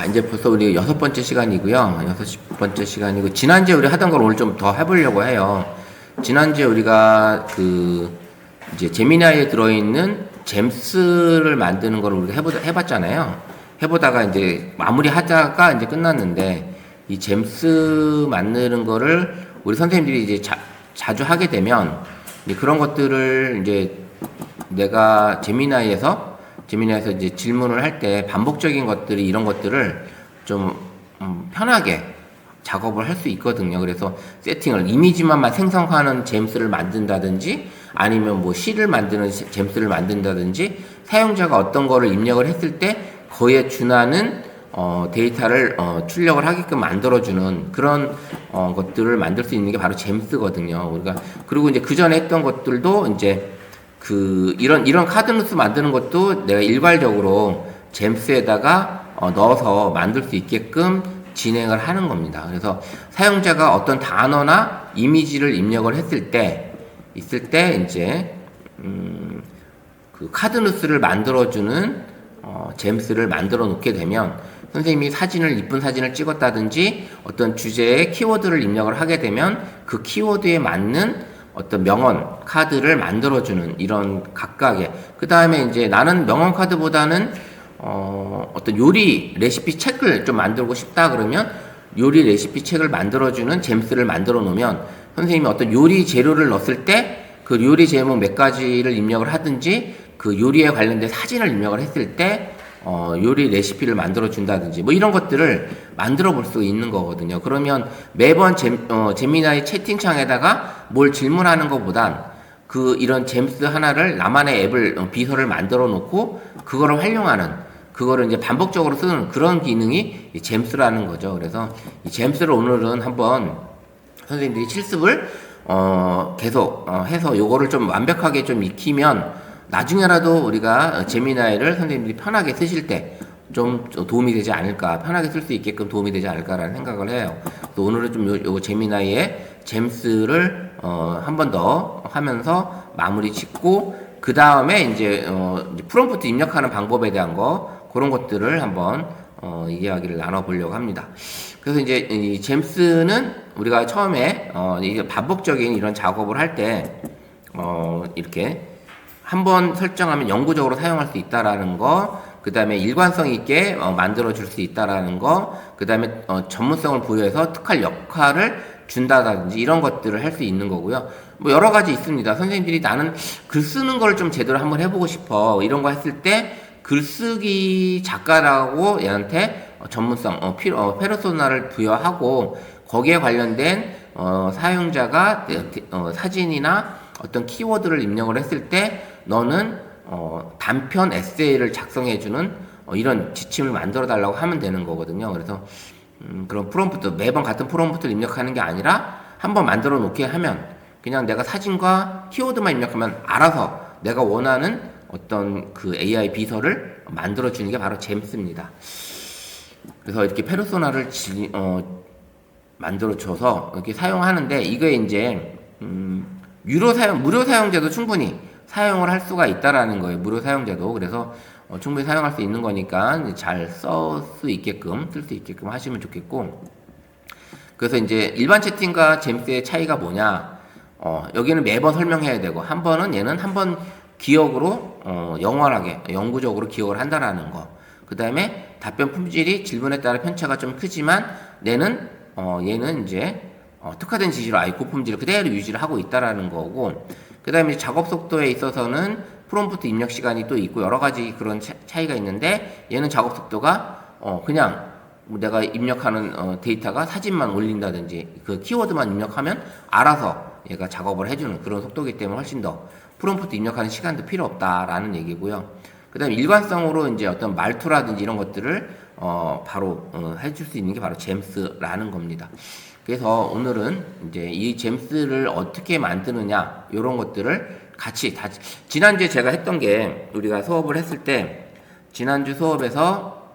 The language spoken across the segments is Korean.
자, 이제 벌써 우리 6번째 시간이고요. 6번째 시간이고, 지난주에 우리 하던 걸 오늘 좀 더 해보려고 해요. 지난주에 우리가 이제 제미나이에 들어있는 잼스를 만드는 걸 우리가 해봤잖아요. 해보다가 이제 마무리 하다가 이제 끝났는데, 이 잼스 만드는 거를 우리 선생님들이 이제 자주 하게 되면, 이제 그런 것들을 이제 내가 제미나이에서 이제 질문을 할 때 반복적인 것들이 이런 것들을 좀 편하게 작업을 할 수 있거든요. 그래서 세팅을 이미지만 생성하는 잼스를 만든다든지 아니면 뭐 시를 만드는 잼스를 만든다든지 사용자가 어떤 거를 입력을 했을 때 그에 준하는 데이터를 출력을 하게끔 만들어주는 그런 것들을 만들 수 있는 게 바로 잼스거든요. 우리가 그리고 이제 그 전에 했던 것들도 이제 이런 카드누스 만드는 것도 내가 일괄적으로 잼스에다가 넣어서 만들 수 있게끔 진행을 하는 겁니다. 그래서 사용자가 어떤 단어나 이미지를 입력을 있을 때 이제 그 카드누스를 만들어주는 잼스를 만들어 놓게 되면 선생님이 이쁜 사진을 찍었다든지 어떤 주제의 키워드를 입력을 하게 되면 그 키워드에 맞는 어떤 명언 카드를 만들어주는 이런 각각의 그 다음에 이제 나는 명언 카드보다는 어떤 요리 레시피 책을 좀 만들고 싶다 그러면 요리 레시피 책을 만들어주는 잼스를 만들어 놓으면 선생님이 어떤 요리 재료를 넣었을 때 그 요리 제목 몇 가지를 입력을 하든지 그 요리에 관련된 사진을 입력을 했을 때 요리 레시피를 만들어 준다든지 뭐 이런 것들을 만들어 볼 수 있는 거거든요. 그러면 매번 제미나이 채팅창에다가 뭘 질문하는 것보단 이런 잼스 하나를 나만의 앱을 비서를 만들어 놓고 그거를 활용하는 그거를 이제 반복적으로 쓰는 그런 기능이 이 잼스라는 거죠. 그래서 이 잼스를 오늘은 한번 선생님들이 실습을 계속 해서 요거를 좀 완벽하게 좀 익히면 나중에라도 우리가 제미나이를 선생님들이 편하게 쓰실 때 좀 도움이 되지 않을까, 편하게 쓸 수 있게끔 도움이 되지 않을까라는 생각을 해요. 그래서 오늘은 좀 요 제미나이의 잼스를 한 번 더 하면서 마무리 짓고 그 다음에 이제 프롬프트 입력하는 방법에 대한 그런 것들을 한번 이야기를 나눠보려고 합니다. 그래서 이제 이 잼스는 우리가 처음에 이제 반복적인 이런 작업을 할 때 이렇게 한번 설정하면 영구적으로 사용할 수 있다라는 거, 그 다음에 일관성 있게 만들어 줄 수 있다라는 거, 그 다음에 전문성을 부여해서 특할 역할을 준다든지 이런 것들을 할 수 있는 거고요. 뭐 여러 가지 있습니다. 선생님들이 나는 글 쓰는 걸 좀 제대로 한번 해보고 싶어 이런 거 했을 때 글쓰기 작가라고 얘한테 전문성, 페르소나를 부여하고 거기에 관련된 사용자가 사진이나 어떤 키워드를 입력을 했을 때 너는 단편 에세이를 작성해주는 이런 지침을 만들어 달라고 하면 되는 거거든요. 그래서 그런 프롬프트 매번 같은 프롬프트를 입력하는 게 아니라 한번 만들어 놓게 하면 그냥 내가 사진과 키워드만 입력하면 알아서 내가 원하는 어떤 그 AI 비서를 만들어 주는 게 바로 잼스입니다. 그래서 이렇게 페르소나를 만들어 줘서 이렇게 사용하는데 이게 이제 무료 사용자도 충분히 사용을 할 수가 있다라는 거예요. 무료 사용자도. 그래서 충분히 사용할 수 있는 거니까 잘 쓸 수 있게끔 하시면 좋겠고. 그래서 이제 일반 채팅과 잼스의 차이가 뭐냐? 여기는 매번 설명해야 되고 얘는 한 번 기억으로 영원하게 영구적으로 기억을 한다라는 거. 그 다음에 답변 품질이 질문에 따라 편차가 좀 크지만 얘는 이제 특화된 지시로 아이코 품질을 그대로 유지를 하고 있다라는 거고, 그 다음에 작업 속도에 있어서는 프롬프트 입력 시간이 또 있고 여러 가지 그런 차이가 있는데 얘는 작업 속도가 그냥 내가 입력하는 데이터가 사진만 올린다든지 그 키워드만 입력하면 알아서 얘가 작업을 해주는 그런 속도이기 때문에 훨씬 더 프롬프트 입력하는 시간도 필요 없다라는 얘기고요. 그 다음에 일관성으로 이제 어떤 말투라든지 이런 것들을 바로 해줄 수 있는 게 바로 잼스라는 겁니다. 그래서 오늘은 이제 이 잼스를 어떻게 만드느냐 이런 것들을 같이 지난주에 제가 했던 게 우리가 수업을 했을 때 지난주 수업에서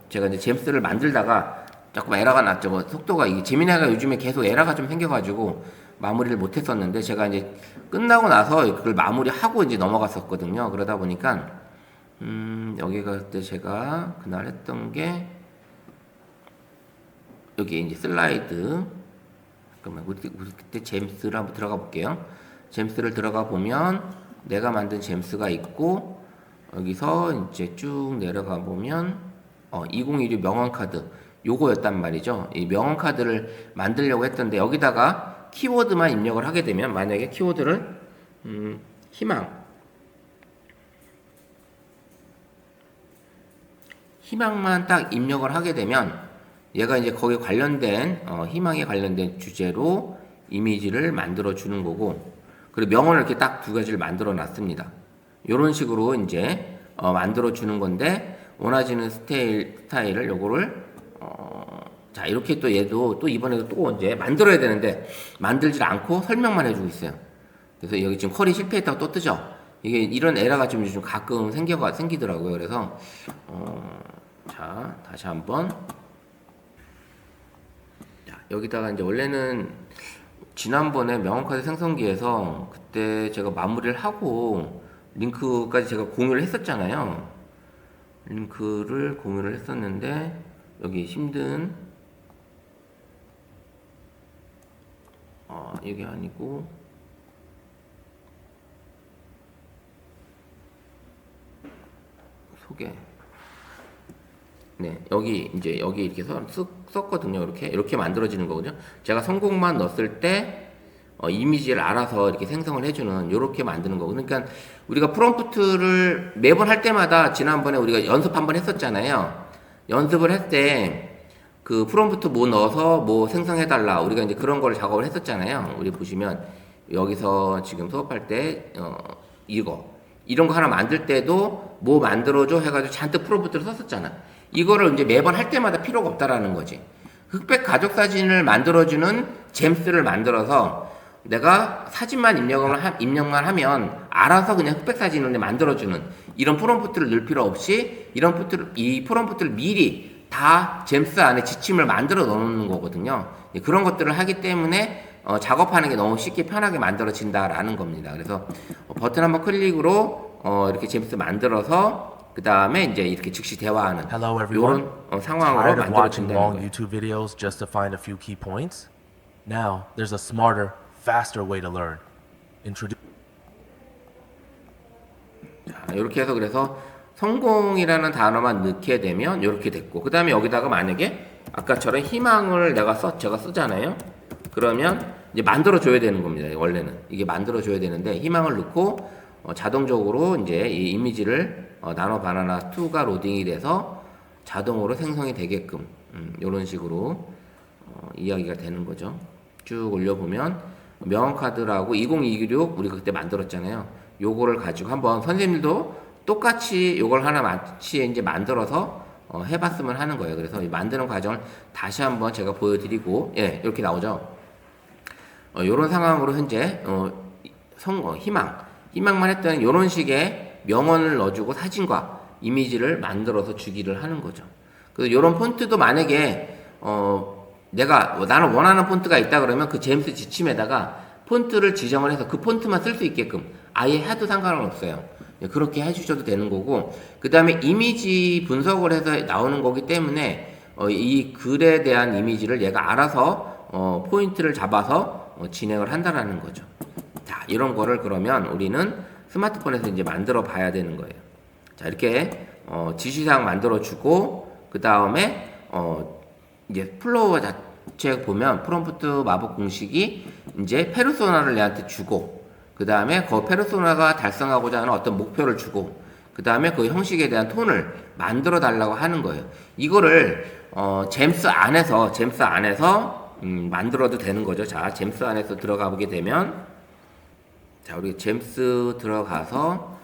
제가 이제 잼스를 만들다가 자꾸 에러가 났죠. 속도가 이게 제미나이가 요즘에 계속 에러가 좀 생겨가지고 마무리를 못했었는데 제가 이제 끝나고 나서 그걸 마무리하고 이제 넘어갔었거든요. 그러다 보니까 여기가 그때 제가 그날 했던 게 여기 이제 슬라이드. 잠깐만, 우리 그때 잼스를 한번 들어가 볼게요. 잼스를 들어가 보면 내가 만든 잼스가 있고, 여기서 이제 쭉 내려가 보면 2016 명언 카드 요거였단 말이죠. 이 명언 카드를 만들려고 했던데 여기다가 키워드만 입력을 하게 되면, 만약에 키워드를 희망만 딱 입력을 하게 되면 얘가 이제 거기에 관련된 희망에 관련된 주제로 이미지를 만들어 주는 거고, 그리고 명언을 이렇게 딱 두 가지를 만들어 놨습니다. 이런 식으로 이제 만들어 주는 건데, 원하시는 스타일을 요거를 자, 이렇게 또 얘도 또 이번에도 또 이제 만들어야 되는데 만들질 않고 설명만 해주고 있어요. 그래서 여기 지금 쿼리 실패했다고 또 뜨죠. 이게 이런 에러가 좀 요즘 가끔 생기더라고요. 그래서 자, 다시 한번. 자, 여기다가 이제 원래는 지난번에 명언카드 생성기에서 그때 제가 마무리를 하고 링크까지 제가 공유를 했었잖아요. 링크를 공유를 했었는데 여기 힘든 이게 아니고 소개. 네, 여기 이렇게 썼거든요. 이렇게 만들어지는 거거든요. 제가 성공만 넣었을 때 이미지를 알아서 이렇게 생성을 해주는, 요렇게 만드는 거거든요. 그러니까 우리가 프롬프트를 매번 할 때마다, 지난번에 우리가 연습 한번 했었잖아요. 연습을 할 때 그 프롬프트 뭐 넣어서 뭐 생성해달라, 우리가 이제 그런 걸 작업을 했었잖아요. 우리 보시면 여기서 지금 수업할 때 이런 거 하나 만들 때도 뭐 만들어줘 해가지고 잔뜩 프롬프트를 썼었잖아. 이거를 이제 매번 할 때마다 필요가 없다라는 거지. 흑백 가족 사진을 만들어주는 잼스를 만들어서 내가 사진만 입력만 하면 알아서 그냥 흑백 사진을 만들어주는, 이런 프롬프트를 넣을 필요 없이 이 프롬프트를 미리 다 잼스 안에 지침을 만들어 넣는 거거든요. 그런 것들을 하기 때문에 작업하는 게 너무 쉽게 편하게 만들어진다라는 겁니다. 그래서 버튼 한번 클릭으로 이렇게 잼스 만들어서 그 다음에 이제 이렇게 즉시 대화하는 이런 상황으로 만들어진다는 long 거예요. YouTube videos just to find a few key points? Now, there's a smarter, faster way to learn. 자, 이렇게 해서 그래서 성공이라는 단어만 넣게 되면 이렇게 됐고, 그 다음에 여기다가 만약에 아까처럼 희망을 제가 쓰잖아요. 그러면 이제 만들어 줘야 되는 겁니다. 원래는 이게 만들어 줘야 되는데, 희망을 넣고 자동적으로 이제 이 이미지를 나노 바나나 2가 로딩이 돼서 자동으로 생성이 되게끔 이런 식으로 이야기가 되는 거죠. 쭉 올려보면 명언 카드라고 2026 우리가 그때 만들었잖아요. 요거를 가지고 한번 선생님들도 똑같이 요걸 하나 같이 이제 만들어서 해봤으면 하는 거예요. 그래서 이 만드는 과정을 다시 한번 제가 보여드리고, 예, 이렇게 나오죠. 요런 상황으로 현재 희망만 했더니 요런 식의 명언을 넣어주고 사진과 이미지를 만들어서 주기를 하는 거죠. 그래서 요런 폰트도 만약에 나는 원하는 폰트가 있다 그러면 그 잼스 지침에다가 폰트를 지정을 해서 그 폰트만 쓸 수 있게끔 아예 해도 상관은 없어요. 그렇게 해주셔도 되는 거고, 그 다음에 이미지 분석을 해서 나오는 거기 때문에 이 글에 대한 이미지를 얘가 알아서 포인트를 잡아서 진행을 한다라는 거죠. 자, 이런 거를 그러면 우리는 스마트폰에서 이제 만들어 봐야 되는 거예요. 자, 이렇게 지시사항 만들어 주고, 그 다음에 이제 플로우 자체 보면 프롬프트 마법 공식이 이제 페르소나를 얘한테 주고, 그 다음에 그 페르소나가 달성하고자 하는 어떤 목표를 주고, 그 다음에 그 형식에 대한 톤을 만들어 달라고 하는 거예요. 이거를 잼스 안에서 만들어도 되는 거죠. 자, 잼스 안에서 들어가 보게 되면, 자, 우리 잼스 들어가서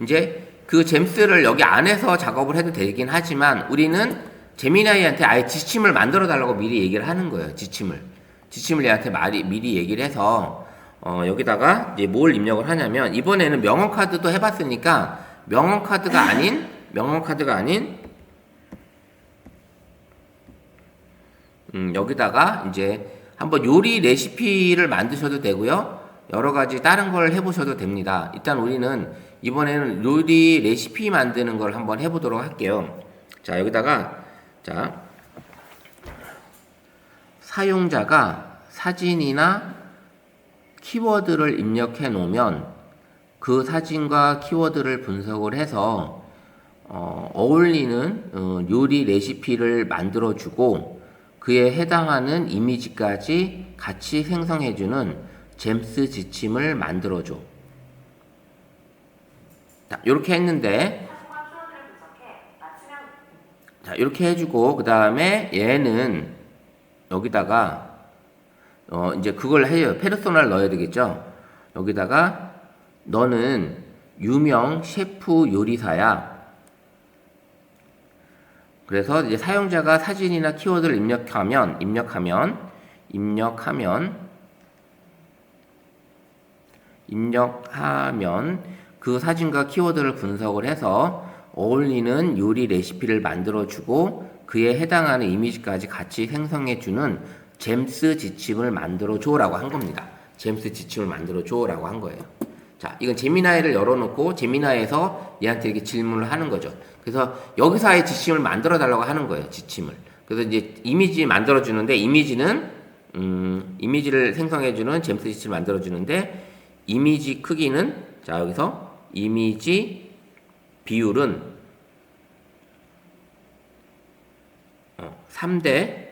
이제 그 잼스를 여기 안에서 작업을 해도 되긴 하지만, 우리는 제미나이한테 아예 지침을 만들어 달라고 미리 얘기를 하는 거예요. 지침을 얘한테 미리 얘기를 해서 여기다가 이제 뭘 입력을 하냐면, 이번에는 명언 카드도 해봤으니까 명언 카드가 아닌 여기다가 이제 한번 요리 레시피를 만드셔도 되고요. 여러 가지 다른 걸 해보셔도 됩니다. 일단 우리는 이번에는 요리 레시피 만드는 걸 한번 해보도록 할게요. 자, 여기다가 자, 사용자가 사진이나 키워드를 입력해 놓으면 그 사진과 키워드를 분석을 해서 어울리는 요리 레시피를 만들어주고 그에 해당하는 이미지까지 같이 생성해주는 잼스 지침을 만들어줘. 자, 이렇게 했는데, 자, 이렇게 해주고, 그 다음에 얘는 여기다가, 이제 그걸 해요. 페르소나를 넣어야 되겠죠? 여기다가, 너는 유명 셰프 요리사야. 그래서 이제 사용자가 사진이나 키워드를 입력하면 그 사진과 키워드를 분석을 해서 어울리는 요리 레시피를 만들어주고 그에 해당하는 이미지까지 같이 생성해주는 잼스 지침을 만들어줘라고 한 겁니다. 잼스 지침을 만들어줘라고 한 거예요. 자, 이건 제미나이를 열어놓고 제미나이에서 얘한테 이렇게 질문을 하는 거죠. 그래서 여기서 아예 지침을 만들어 달라고 하는 거예요. 지침을. 그래서 이제 이미지 만들어주는데 이미지를 생성해주는 잼스 지침을 만들어주는데 이미지 크기는 자 여기서 이미지 비율은 3대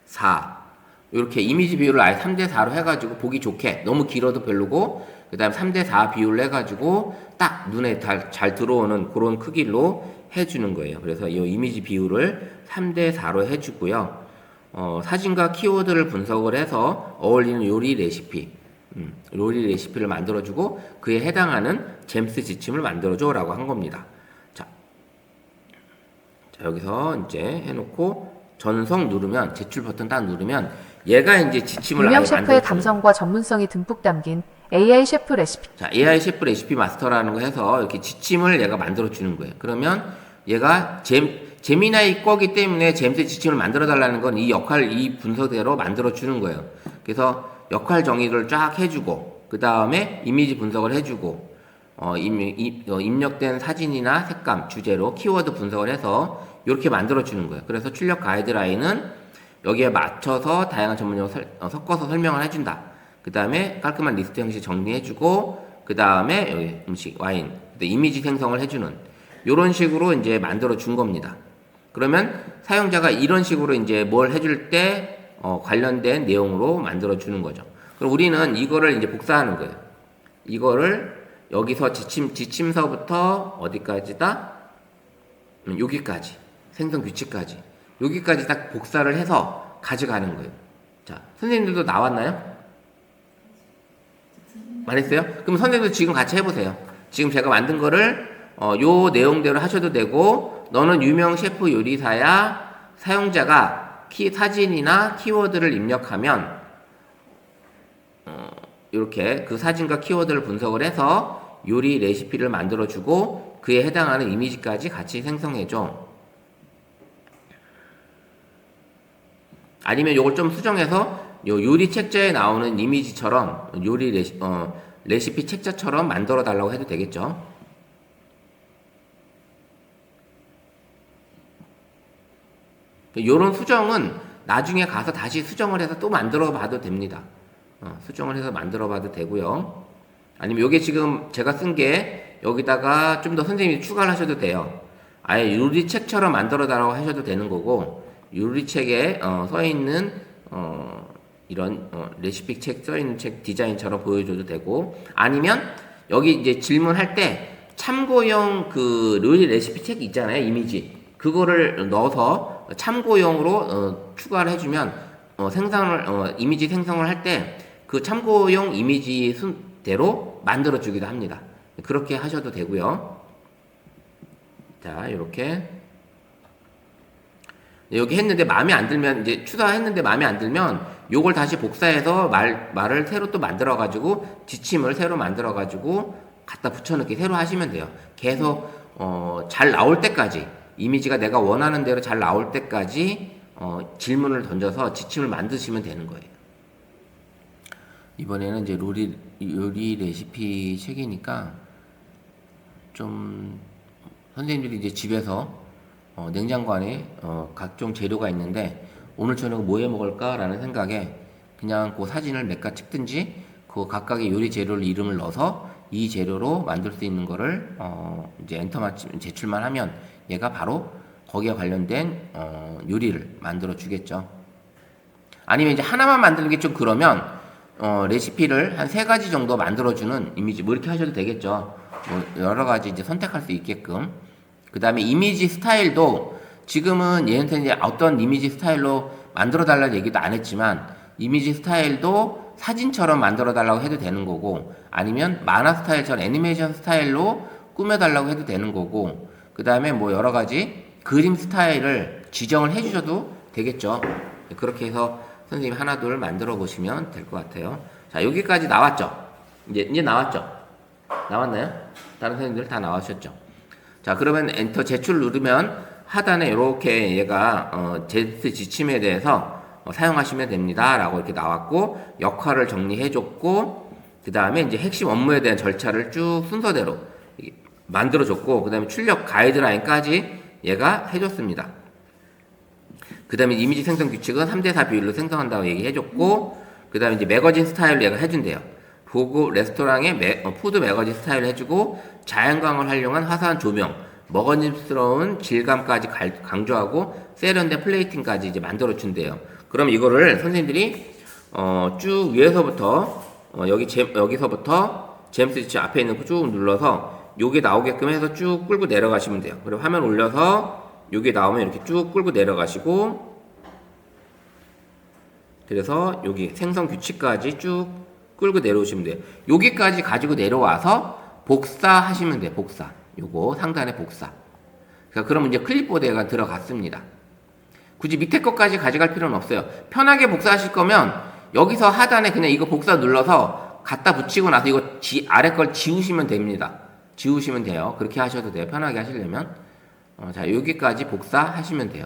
4 이렇게 이미지 비율을 아예 3대 4로 해가지고 보기 좋게 너무 길어도 별로고 그 다음 3대 4 비율로 해가지고 딱 눈에 잘 들어오는 그런 크기로 해주는 거예요. 그래서 이 이미지 비율을 3대 4로 해주고요. 사진과 키워드를 분석을 해서 어울리는 요리 레시피를 만들어주고 그에 해당하는 잼스 지침을 만들어줘라고 한 겁니다. 자, 여기서 이제 해놓고 전송 누르면 제출 버튼 딱 누르면 얘가 이제 지침을 유명 아예 셰프의 만들어줘요. 감성과 전문성이 듬뿍 담긴 AI 셰프 레시피. 자, AI 셰프 레시피 마스터라는 거 해서 이렇게 지침을 얘가 만들어주는 거예요. 그러면 얘가 제미나이 거기 때문에 잼스 지침을 만들어 달라는 건 이 분석대로 만들어 주는 거예요. 그래서 역할 정의를 쫙 해주고 그 다음에 이미지 분석을 해주고 입력된 사진이나 색감 주제로 키워드 분석을 해서 이렇게 만들어 주는 거예요. 그래서 출력 가이드라인은 여기에 맞춰서 다양한 전문용어 섞어서 설명을 해준다. 그 다음에 깔끔한 리스트 형식 정리해주고 그 다음에 여기 음식 와인 이미지 생성을 해주는 이런 식으로 이제 만들어 준 겁니다. 그러면 사용자가 이런 식으로 이제 뭘 해줄 때 관련된 내용으로 만들어 주는 거죠. 그럼 우리는 이거를 이제 복사하는 거예요. 이거를 여기서 지침서부터 어디까지다? 여기까지 생성 규칙까지 여기까지 딱 복사를 해서 가져가는 거예요. 자, 선생님들도 나왔나요? 말했어요? 그럼 선생님도 지금 같이 해보세요. 지금 제가 만든 거를 요 내용대로 하셔도 되고 너는 유명 셰프 요리사야. 사용자가 사진이나 키워드를 입력하면 이렇게 그 사진과 키워드를 분석을 해서 요리 레시피를 만들어주고 그에 해당하는 이미지까지 같이 생성해줘. 아니면 요걸 좀 수정해서 요 요리 책자에 나오는 이미지처럼 요리 레시피 책자처럼 만들어 달라고 해도 되겠죠. 요런 수정은 나중에 가서 다시 수정을 해서 또 만들어 봐도 됩니다. 수정을 해서 만들어 봐도 되고요. 아니면 요게 지금 제가 쓴 게 여기다가 좀 더 선생님이 추가를 하셔도 돼요. 아예 요리책처럼 만들어 달라고 하셔도 되는 거고 요리책에 써 있는 이런 레시피 책 써 있는 책 디자인처럼 보여줘도 되고 아니면 여기 이제 질문할 때 참고용 그 요리 레시피 책 있잖아요. 이미지 그거를 넣어서 참고용으로 추가를 해주면 이미지 생성을 할 때 그 참고용 이미지 순대로 만들어 주기도 합니다. 그렇게 하셔도 되고요. 자, 이렇게 여기 했는데 마음에 안 들면 이제 추가했는데 마음에 안 들면 요걸 다시 복사해서 말을 새로 또 만들어 가지고 지침을 새로 만들어 가지고 갖다 붙여넣기 새로 하시면 돼요. 계속 잘 나올 때까지 이미지가 내가 원하는 대로 잘 나올 때까지 질문을 던져서 지침을 만드시면 되는 거예요. 이번에는 이제 요리 레시피 책이니까 좀 선생님들이 이제 집에서 냉장고 안에 각종 재료가 있는데 오늘 저녁 뭐 해 먹을까라는 생각에 그냥 그 사진을 몇 가 찍든지 그 각각의 요리 재료를 이름을 넣어서 이 재료로 만들 수 있는 거를 이제 엔터만 제출만 하면 얘가 바로 거기에 관련된 요리를 만들어 주겠죠. 아니면 이제 하나만 만드는 게 좀 그러면 레시피를 한 3가지 정도 만들어주는 이미지 뭐 이렇게 하셔도 되겠죠. 뭐 여러 가지 이제 선택할 수 있게끔. 그 다음에 이미지 스타일도 지금은 얘한테 이제 어떤 이미지 스타일로 만들어 달라는 얘기도 안 했지만 이미지 스타일도 사진처럼 만들어 달라고 해도 되는 거고 아니면 만화 스타일처럼 애니메이션 스타일로 꾸며 달라고 해도 되는 거고 그 다음에 뭐 여러 가지 그림 스타일을 지정을 해 주셔도 되겠죠. 그렇게 해서 선생님이 하나 둘 만들어 보시면 될 것 같아요. 자, 여기까지 나왔죠? 이제 나왔죠? 나왔나요? 다른 선생님들 다 나와주셨죠? 자, 그러면 엔터 제출 누르면 하단에 이렇게 얘가 제스 지침에 대해서 사용하시면 됩니다 라고 이렇게 나왔고 역할을 정리해 줬고 그 다음에 이제 핵심 업무에 대한 절차를 쭉 순서대로 만들어 줬고 그 다음에 출력 가이드라인까지 얘가 해줬습니다. 그 다음에 이미지 생성 규칙은 3대4 비율로 생성한다고 얘기해줬고, 그 다음에 이제 매거진 스타일로 얘가 해준대요. 고급 레스토랑의 푸드 매거진 스타일을 해주고, 자연광을 활용한 화사한 조명, 먹음직스러운 질감까지 강조하고, 세련된 플레이팅까지 이제 만들어준대요. 그럼 이거를 선생님들이, 쭉 위에서부터, 여기서부터 제임스 지침 앞에 있는 거 쭉 눌러서, 요게 나오게끔 해서 쭉 끌고 내려가시면 돼요. 그리고 화면 올려서, 여기 나오면 이렇게 쭉 끌고 내려가시고 그래서 여기 생성 규칙까지 쭉 끌고 내려오시면 돼요. 여기까지 가지고 내려와서 복사하시면 돼요. 복사. 요거 상단에 복사. 그러니까 그러면 이제 클립보드에 들어갔습니다. 굳이 밑에 것까지 가져갈 필요는 없어요. 편하게 복사하실 거면 여기서 하단에 그냥 이거 복사 눌러서 갖다 붙이고 나서 이거 아래 걸 지우시면 됩니다. 지우시면 돼요. 그렇게 하셔도 돼요. 편하게 하시려면. 자, 여기까지 복사하시면 돼요.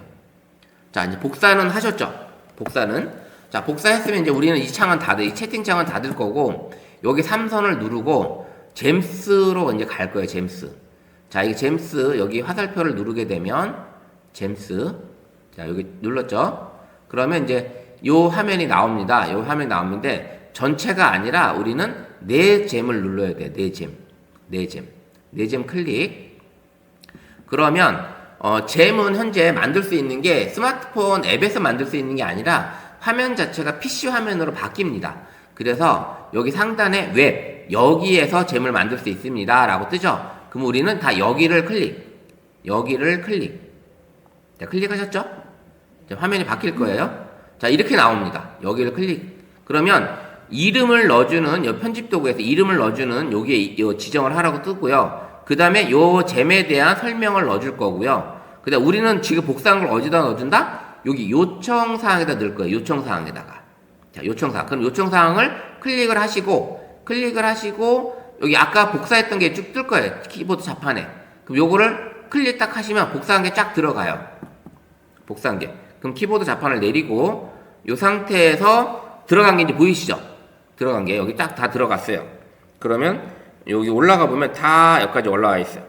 자, 이제 복사는 하셨죠? 복사는. 자, 복사했으면 이제 우리는 이 창은 이 채팅창은 닫을 거고, 여기 3선을 누르고, 잼스로 이제 갈 거예요, 잼스. 자, 이 잼스, 여기 화살표를 누르게 되면, 잼스. 자, 여기 눌렀죠? 그러면 이제 요 화면이 나옵니다. 요 화면이 나오는데, 전체가 아니라 우리는 4잼을 눌러야 돼요, 4잼. 4잼. 4잼 클릭. 그러면 잼은 현재 만들 수 있는 게 스마트폰 앱에서 만들 수 있는 게 아니라 화면 자체가 PC 화면으로 바뀝니다. 그래서 여기 상단에 웹 여기에서 잼을 만들 수 있습니다 라고 뜨죠. 그럼 우리는 다 여기를 클릭 자, 클릭하셨죠? 자, 화면이 바뀔 거예요. 자, 이렇게 나옵니다. 여기를 클릭. 그러면 이름을 넣어주는 편집 도구에서 이름을 넣어주는 여기에 지정을 하라고 뜨고요. 그 다음에 요 잼에 대한 설명을 넣어줄 거고요. 그 다음 우리는 지금 복사한 걸 어디다 넣어준다? 여기 요청사항에다 넣을 거예요. 요청사항에다가. 자, 요청사항. 그럼 요청사항을 클릭을 하시고, 여기 아까 복사했던 게 쭉 뜰 거예요. 키보드 자판에. 그럼 요거를 클릭 딱 하시면 복사한 게 쫙 들어가요. 복사한 게. 그럼 키보드 자판을 내리고, 요 상태에서 들어간 게 이제 보이시죠? 들어간 게 여기 딱 다 들어갔어요. 그러면 여기 올라가 보면 다 여기까지 올라와 있어요.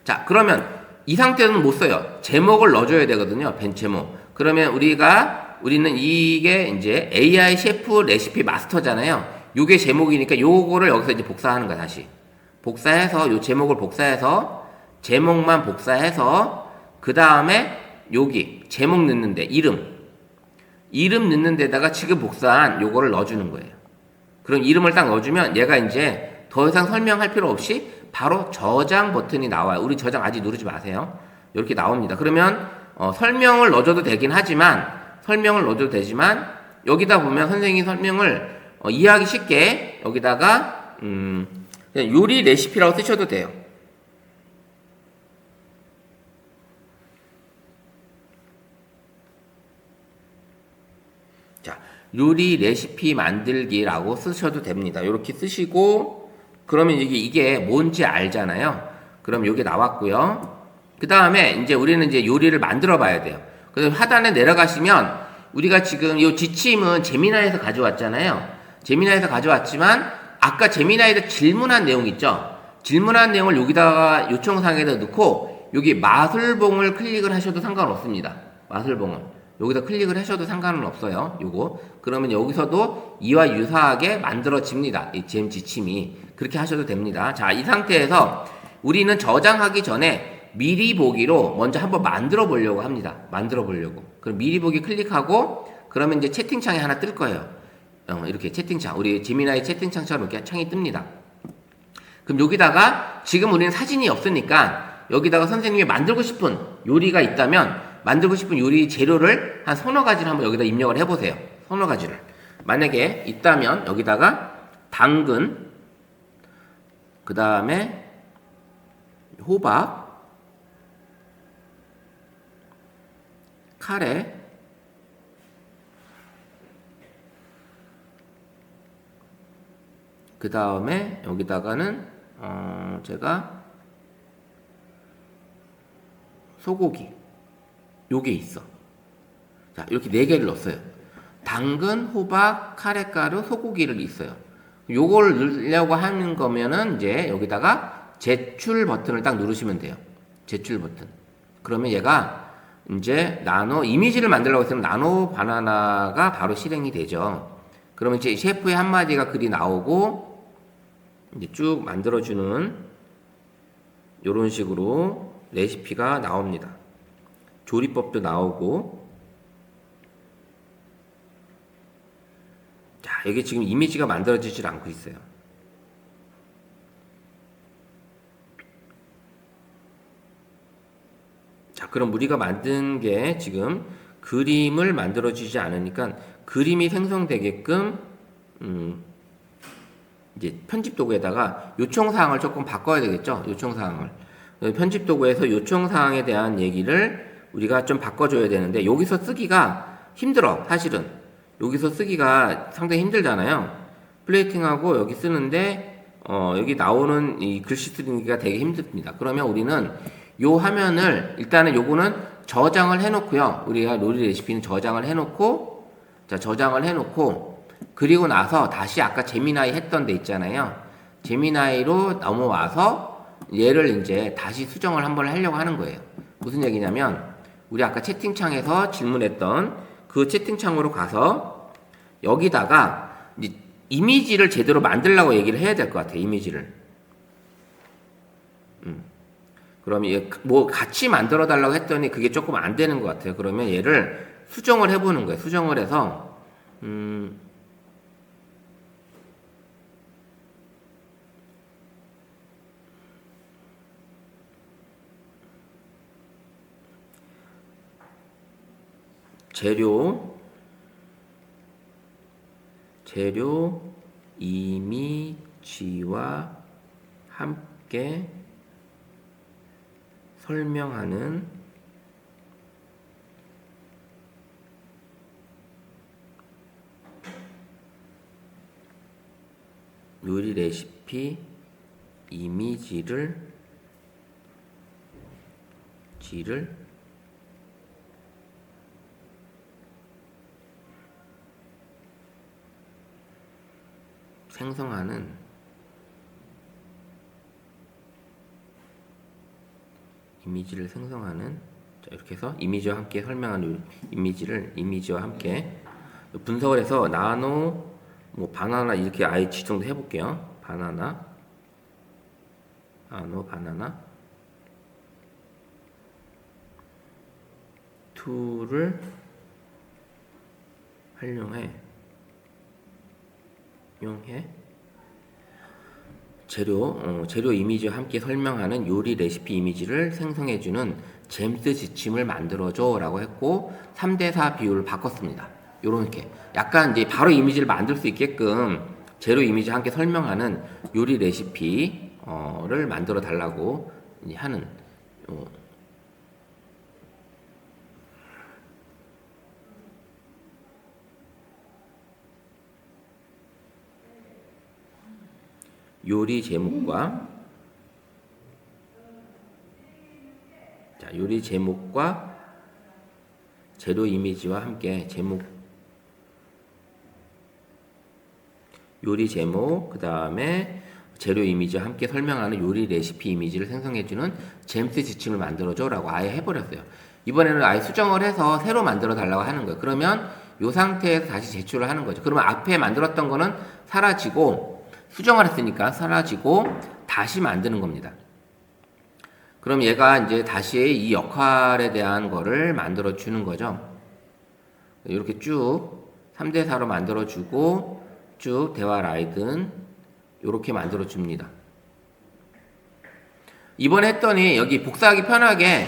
자, 그러면 이 상태는 못 써요. 제목을 넣어줘야 되거든요. 벤 제목. 그러면 우리는 이게 이제 AI 셰프 레시피 마스터잖아요. 요게 제목이니까 요거를 여기서 이제 복사하는 거야, 다시. 복사해서, 요 제목을 복사해서, 제목만 복사해서, 그 다음에 여기 제목 넣는데, 이름 넣는 데다가 지금 복사한 요거를 넣어주는 거예요. 그럼 이름을 딱 넣어주면 얘가 이제 더 이상 설명할 필요 없이 바로 저장 버튼이 나와요. 우리 저장 아직 누르지 마세요. 이렇게 나옵니다. 그러면 설명을 넣어줘도 되지만 여기다 보면 선생님이 설명을 이해하기 쉽게 여기다가 그냥 요리 레시피라고 쓰셔도 돼요. 자, 요리 레시피 만들기라고 쓰셔도 됩니다. 이렇게 쓰시고 그러면 이게 뭔지 알잖아요. 그럼 여기 나왔고요. 그 다음에 이제 우리는 이제 요리를 만들어 봐야 돼요. 그래서 하단에 내려가시면 우리가 지금 이 지침은 제미나이에서 가져왔잖아요. 제미나이에서 가져왔지만 아까 제미나이에서 질문한 내용 있죠. 질문한 내용을 여기다가 요청사항에다 넣고 여기 마술봉을 클릭을 하셔도 상관없습니다. 마술봉을 여기다 클릭을 하셔도 상관은 없어요. 요거 그러면 여기서도 이와 유사하게 만들어집니다. 이 GM 지침이 그렇게 하셔도 됩니다. 자, 이 상태에서 우리는 저장하기 전에 미리 보기로 먼저 한번 만들어 보려고 합니다. 만들어 보려고. 그럼 미리 보기 클릭하고 그러면 이제 채팅창이 하나 뜰 거예요. 이렇게 채팅창, 우리 제미나이 채팅창처럼 이렇게 창이 뜹니다. 그럼 여기다가 지금 우리는 사진이 없으니까 여기다가 선생님이 만들고 싶은 요리가 있다면 만들고 싶은 요리 재료를 한 서너 가지를 한번 여기다 입력을 해보세요. 서너 가지를. 만약에 있다면 여기다가 당근, 그 다음에 호박, 카레, 그 다음에 여기다가는 제가 소고기 요게 있어. 자, 이렇게 4개를 넣었어요. 당근, 호박, 카레가루, 소고기를 있어요. 요걸 넣으려고 하는 거면은 이제 여기다가 제출 버튼을 딱 누르시면 돼요. 제출 버튼. 그러면 얘가 이제 나노 이미지를 만들려고 했으면 나노 바나나가 바로 실행이 되죠. 그러면 이제 셰프의 한마디가 글이 나오고 이제 쭉 만들어주는 요런 식으로 레시피가 나옵니다. 조리법도 나오고. 자, 여기 지금 이미지가 만들어지질 않고 있어요. 자, 그럼 우리가 만든 게 지금 그림을 만들어주지 않으니까 그림이 생성되게끔 이제 편집 도구에다가 요청사항을 조금 바꿔야 되겠죠? 요청사항을. 편집 도구에서 요청사항에 대한 얘기를 우리가 좀 바꿔줘야 되는데 여기서 쓰기가 힘들어, 사실은. 여기서 쓰기가 상당히 힘들잖아요. 플레이팅하고 여기 쓰는데 여기 나오는 이 글씨 쓰기가 되게 힘듭니다. 그러면 우리는 요 화면을 일단은 요거는 저장을 해놓고요. 우리가 요리 레시피는 저장을 해놓고, 자, 저장을 해놓고 그리고 나서 다시 아까 제미나이 했던 데 있잖아요. 제미나이로 넘어와서 얘를 이제 다시 수정을 한번 하려고 하는 거예요. 무슨 얘기냐면 우리 아까 채팅창에서 질문했던 그 채팅창으로 가서 여기다가 이제 이미지를 제대로 만들라고 얘기를 해야 될 것 같아요. 이미지를. 그럼 얘 뭐 같이 만들어 달라고 했더니 그게 조금 안 되는 것 같아요. 그러면 얘를 수정을 해보는 거예요. 수정을 해서 재료 이미지와 함께 설명하는 요리 레시피 이미지를 생성하는 자, 이렇게 해서 이미지와 함께 설명하는 이미지와 함께 분석을 해서 나노 뭐 바나나 이렇게 아예 지정도 해볼게요. 바나나 툴을 활용해 재료 이미지와 함께 설명하는 요리 레시피 이미지를 생성해주는 잼스 지침을 만들어줘 라고 했고 3대4 비율을 바꿨습니다. 요렇게 약간 이제 바로 이미지를 만들 수 있게끔 재료 이미지와 함께 설명하는 요리 레시피를 만들어 달라고 하는 요리 제목과 재료 이미지와 함께 요리 제목, 그 다음에 재료 이미지와 함께 설명하는 요리 레시피 이미지를 생성해주는 잼스 지침을 만들어줘라고 아예 해버렸어요. 이번에는 아예 수정을 해서 새로 만들어 달라고 하는 거예요. 그러면 이 상태에서 다시 제출을 하는 거죠. 그러면 앞에 만들었던 거는 사라지고 수정을 했으니까 사라지고 다시 만드는 겁니다. 그럼 얘가 이제 다시 이 역할에 대한 거를 만들어 주는 거죠. 이렇게 쭉 3대4로 만들어 주고 쭉 대화 라이든 이렇게 만들어 줍니다. 이번에 했더니 여기 복사하기 편하게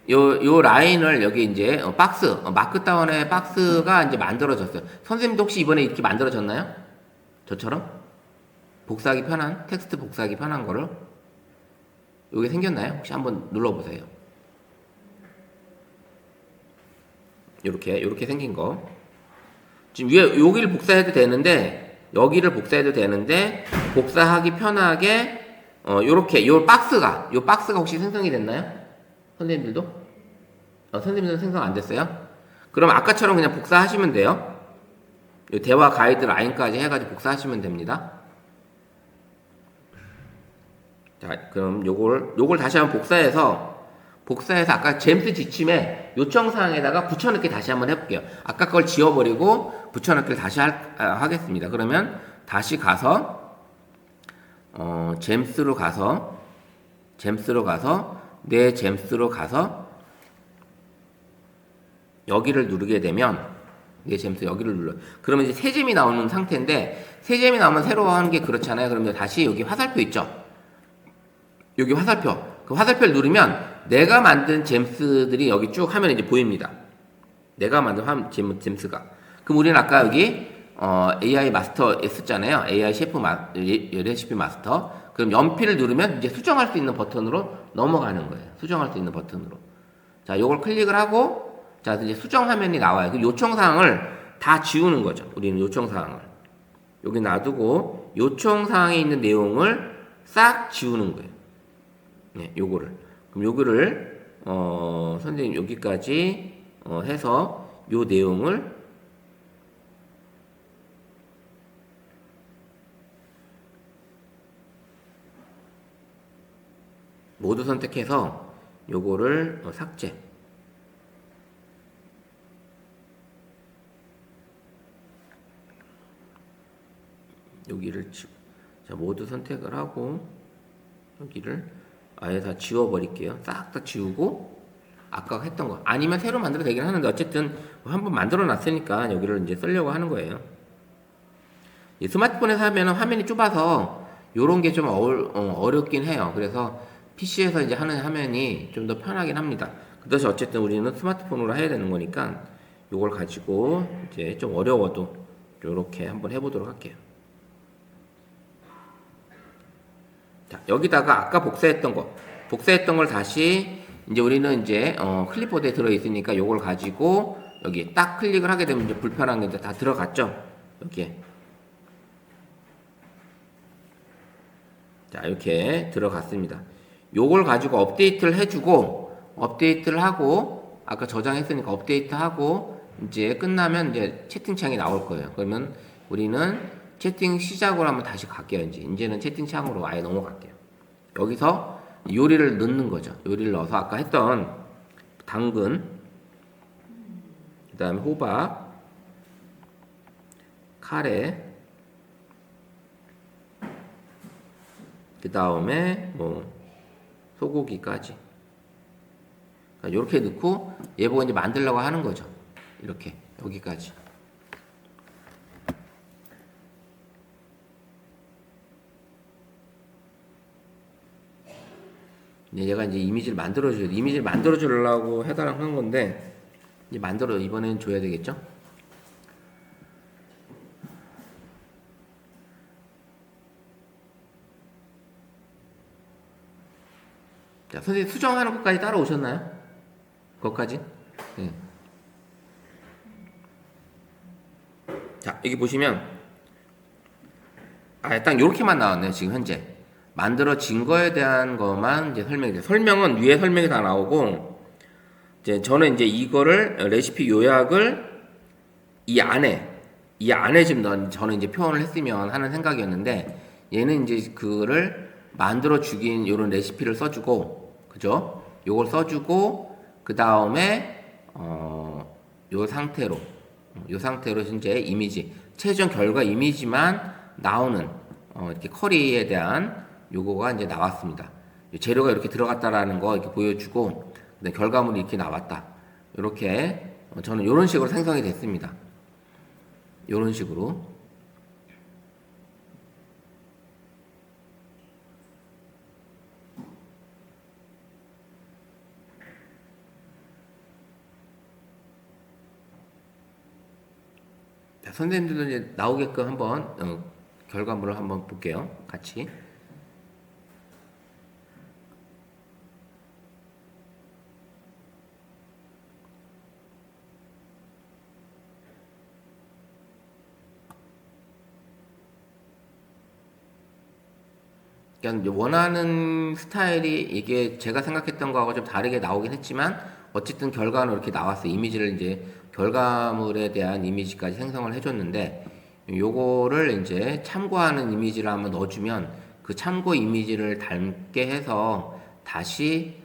요 라인을 여기 이제 박스, 마크다운의 박스가 이제 만들어졌어요. 선생님도 혹시 이번에 이렇게 만들어졌나요? 저처럼? 복사하기 편한, 텍스트 복사하기 편한 거를? 요게 생겼나요? 혹시 한번 눌러보세요. 요렇게 생긴 거. 지금 위에 여기를 복사해도 되는데, 여기를 복사해도 되는데, 복사하기 편하게, 요렇게, 요 박스가 혹시 생성이 됐나요? 선생님들도? 선생님들은 생성 안 됐어요? 그럼 아까처럼 그냥 복사하시면 돼요. 요 대화 가이드 라인까지 해가지고 복사하시면 됩니다. 자, 그럼 요걸 다시 한번 복사해서 아까 잼스 지침에 요청사항에다가 붙여넣기 다시 한번 해볼게요. 아까 걸 지워버리고 붙여넣기를 다시 하겠습니다. 그러면 다시 가서, 잼스로 가서, 내 잼스로 가서, 여기를 누르게 되면, 내 잼스 여기를 눌러요. 그러면 이제 새 잼이 나오는 상태인데, 새 잼이 나오면 새로 하는 게 그렇잖아요. 그러면 다시 여기 화살표 있죠? 여기 화살표. 그 화살표를 누르면 내가 만든 잼스들이 여기 쭉 화면에 이제 보입니다. 내가 만든 잼스가. 그럼 우리는 아까 여기 AI 마스터 했었잖아요. AI 셰프 레시피 마스터. 그럼 연필을 누르면 이제 수정할 수 있는 버튼으로 넘어가는 거예요. 수정할 수 있는 버튼으로. 자, 요걸 클릭을 하고 자, 이제 수정 화면이 나와요. 그 요청사항을 다 지우는 거죠. 우리는 요청사항을. 여기 놔두고 요청사항에 있는 내용을 싹 지우는 거예요. 네, 요거를. 그럼 요거를, 선생님 여기까지, 해서 요 내용을 모두 선택해서 요거를 삭제. 여기를 자, 모두 선택을 하고 여기를 아예 다 지워버릴게요. 싹 다 지우고 아까 했던 거 아니면 새로 만들어도 되긴 하는데 어쨌든 한번 만들어 놨으니까 여기를 이제 쓰려고 하는 거예요. 스마트폰에서 하면 화면이 좁아서 요런 게 좀 어렵긴 해요. 그래서 PC에서 이제 하는 화면이 좀 더 편하긴 합니다. 그것이 어쨌든 우리는 스마트폰으로 해야 되는 거니까 요걸 가지고 이제 좀 어려워도 요렇게 한번 해보도록 할게요. 자, 여기다가 아까 복사했던 걸 다시 이제 우리는 이제 클립보드에 들어 있으니까 요걸 가지고 여기 딱 클릭을 하게 되면 이제 불편한 게 이제 다 들어갔죠. 여기에. 자, 이렇게 들어갔습니다. 요걸 가지고 업데이트를 해주고 업데이트를 하고 아까 저장했으니까 업데이트하고 이제 끝나면 이제 채팅창이 나올 거예요. 그러면 우리는 채팅 시작으로 한번 다시 갈게요. 이제는 채팅창으로 아예 넘어갈게요. 여기서 요리를 넣는 거죠. 요리를 넣어서 아까 했던 당근, 그 다음에 호박, 카레, 그 다음에 뭐 소고기까지. 이렇게 넣고 얘 보고 이제 만들려고 하는 거죠. 이렇게 여기까지. 얘가 이제 이미지를 만들어주려고 해달라고 한 건데, 이제 이번엔 줘야 되겠죠? 자, 선생님 수정하는 것까지 따라오셨나요? 그것까지? 네. 자, 여기 보시면, 딱 요렇게만 나왔네요, 지금 현재. 만들어진 거에 대한 것만 이제 설명이 돼요. 설명은 위에 설명이 다 나오고, 이제 저는 이제 이거를 레시피 요약을 이 안에 지금 저는 이제 표현을 했으면 하는 생각이었는데, 얘는 이제 그거를 만들어 주긴 요런 레시피를 써주고, 그죠? 요걸 써주고, 그 다음에, 요 상태로, 요 상태로 현재 이미지, 최종 결과 이미지만 나오는, 이렇게 커리에 대한 요거가 이제 나왔습니다. 재료가 이렇게 들어갔다라는 거 이렇게 보여주고, 그다음에 결과물이 이렇게 나왔다. 이렇게, 저는 요런 식으로 생성이 됐습니다. 요런 식으로. 자, 선생님들도 이제 나오게끔 한번 결과물을 한번 볼게요. 같이. 그러니까 원하는 스타일이 이게 제가 생각했던 거하고 좀 다르게 나오긴 했지만 어쨌든 결과는 이렇게 나왔어. 이미지를 이제 결과물에 대한 이미지까지 생성을 해줬는데 요거를 이제 참고하는 이미지를 한번 넣어주면 그 참고 이미지를 닮게 해서 다시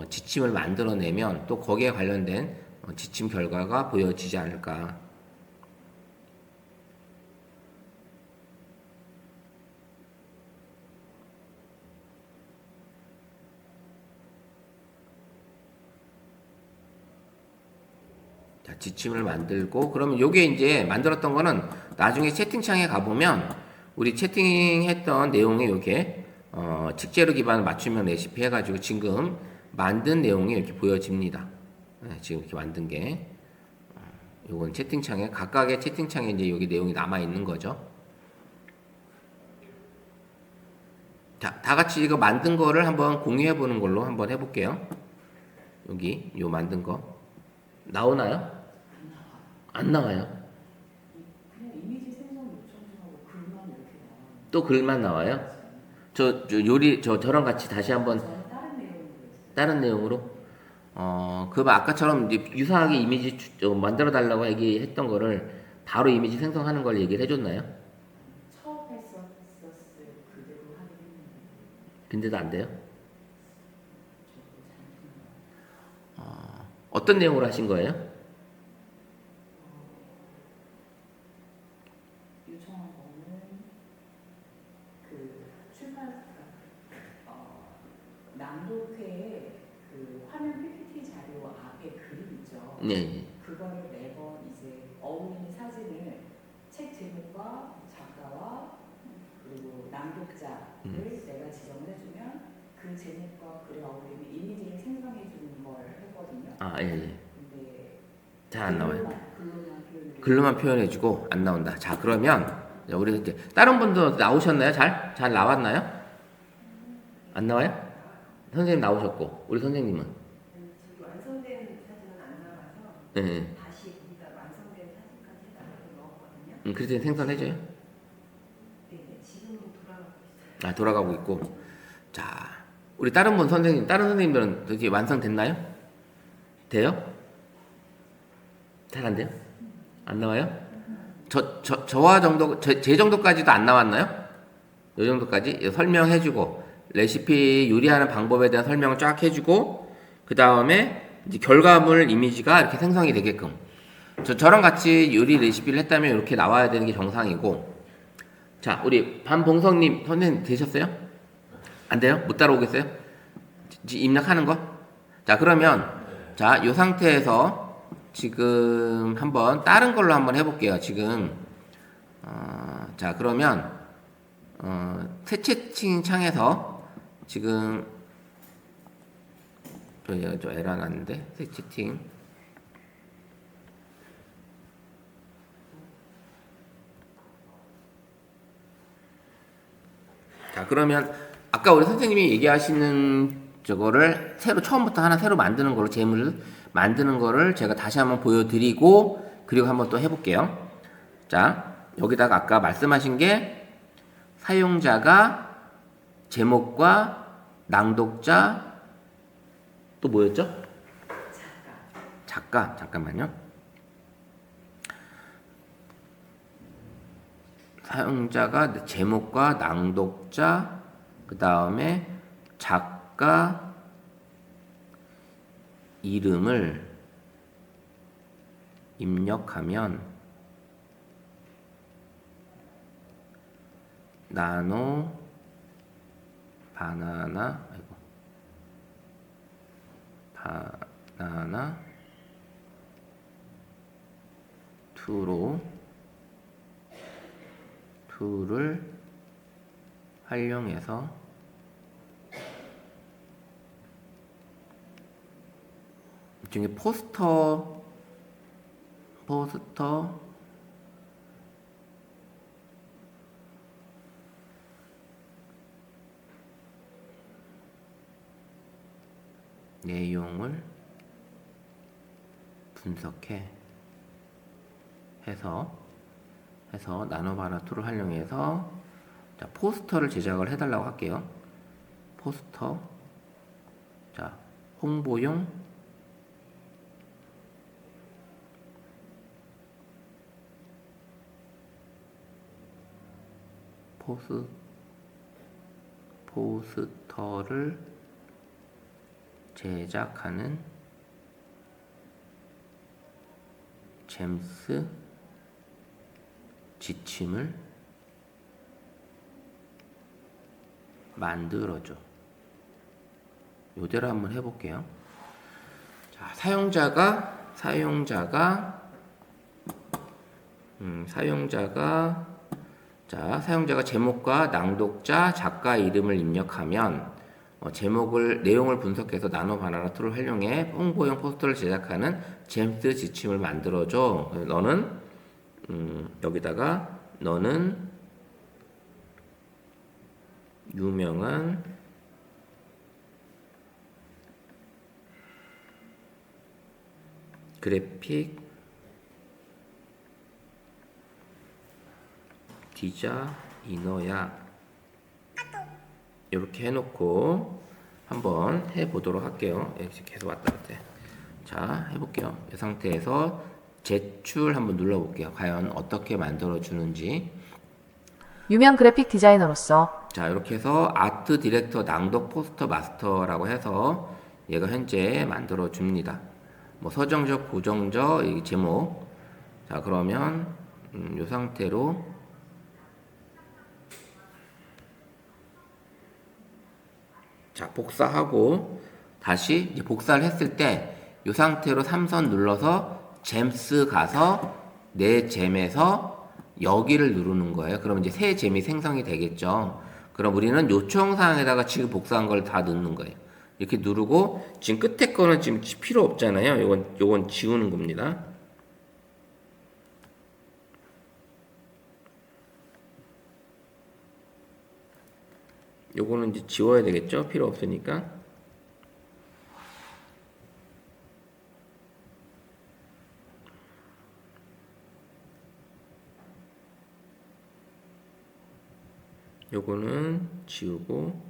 지침을 만들어내면 또 거기에 관련된 지침 결과가 보여지지 않을까. 자, 지침을 만들고 그러면 요게 이제 만들었던 거는 나중에 채팅창에 가보면 우리 채팅했던 내용이 요게 직재료 기반 맞춤형 레시피 해가지고 지금 만든 내용이 이렇게 보여집니다. 네, 지금 이렇게 만든 게 요건 채팅창에 각각의 채팅창에 이제 여기 내용이 남아 있는 거죠. 자, 다 같이 이거 만든 거를 한번 공유해 보는 걸로 한번 해볼게요. 여기 요 만든 거 나오나요? 안 나와요. 그냥 이미지 생성 요청하고 글만 이렇게 나와요. 또 글만 나와요? 저 요리 저랑 같이 다시 한번 저는 다른 내용으로 했어요. 다른 내용으로 그럼 아까처럼 이제 유사하게 이미지 만들어 달라고 얘기했던 거를 바로 이미지 생성하는 걸 얘기를 해줬나요? 처음 했었을 그대로 하긴 했는데 근데도 안 돼요? 저도 잘 몰라요. 어떤 내용으로 하신 거예요? 요청한 거는 그 출판 낭독회에 그 화면 PPT 자료 앞에 그림 있죠. 네. 그거를 매번 이제 어울리는 사진을 책 제목과 작가와 그리고 낭독자를 내가 지정을 해주면 그 제목과 글에 어울리는 이미지를 생성해 주는 걸 했거든요. 아, 예, 예. 근데 잘 안 나와요. 글로만 글로만 표현해주고 안 나온다. 자, 그러면 우리 이제 다른 분도 나오셨나요? 잘 나왔나요? 안 나와요? 선생님 나오셨고 우리 선생님은? 저기 완성된 사진은 안 나와서 네. 다시 거기다 완성된 사진까지 해달라고 넣었거든요. 그래서 생성해줘요? 네, 지금 돌아가고 있어요. 아, 돌아가고 있고. 자, 우리 다른 선생님들은 되게 완성됐나요? 돼요? 잘 안 돼요? 안 나와요? 저와 정도, 제 정도까지도 안 나왔나요? 요 정도까지 설명해주고, 레시피 요리하는 방법에 대한 설명을 쫙 해주고, 그 다음에 이제 결과물 이미지가 이렇게 생성이 되게끔. 저랑 같이 요리 레시피를 했다면 이렇게 나와야 되는 게 정상이고, 자, 우리 반봉성님 선생님 되셨어요? 안 돼요? 못 따라오겠어요? 입력하는 거? 자, 그러면 자, 요 상태에서 지금 한번 다른 걸로 한번 해볼게요. 지금 자, 그러면 새 채팅 창에서 지금 저 에러 났는데 새 채팅 자, 그러면 아까 우리 선생님이 얘기하시는 저거를 처음부터 하나 새로 만드는 걸로 재물을 만드는 거를 제가 다시 한번 보여드리고 그리고 한번 또 해볼게요. 자, 여기다가 아까 말씀하신 게 사용자가 제목과 낭독자 또 뭐였죠? 작가 잠깐만요. 사용자가 제목과 낭독자, 그 다음에 작가 이름을 입력하면 나노 바나나 바나나 2를 활용해서 중에 포스터 내용을 분석해 해서 나노바나 툴을 활용해서 자, 포스터를 제작을 해달라고 할게요. 포스터, 자, 홍보용 포스터를 제작하는 잼스 지침을 만들어줘. 요대로 한번 해볼게요. 자, 사용자가 제목과 낭독자, 작가 이름을 입력하면 내용을 분석해서 나노 바나나 툴을 활용해 홍보용 포스터를 제작하는 잼스 지침을 만들어줘. 여기다가 너는 유명한 그래픽 디자이너야. 이렇게 해놓고 한번 해보도록 할게요. 계속 왔다 갔다. 자, 해볼게요. 이 상태에서 제출 한번 눌러볼게요. 과연 어떻게 만들어주는지. 유명 그래픽 디자이너로서 자, 이렇게 해서 아트 디렉터 낭독 포스터 마스터라고 해서 얘가 현재 만들어줍니다. 뭐 서정적, 고정적, 이 제목. 자, 그러면 이 상태로 자, 복사하고 다시 이제 복사를 했을 때 이 상태로 3선 눌러서 잼스 가서 내 잼에서 여기를 누르는 거예요. 그럼 이제 새 잼이 생성이 되겠죠. 그럼 우리는 요청사항에다가 지금 복사한 걸 다 넣는 거예요. 이렇게 누르고 지금 끝에 거는 지금 필요 없잖아요. 요건 지우는 겁니다. 요거는 이제 지워야 되겠죠? 필요 없으니까. 요거는 지우고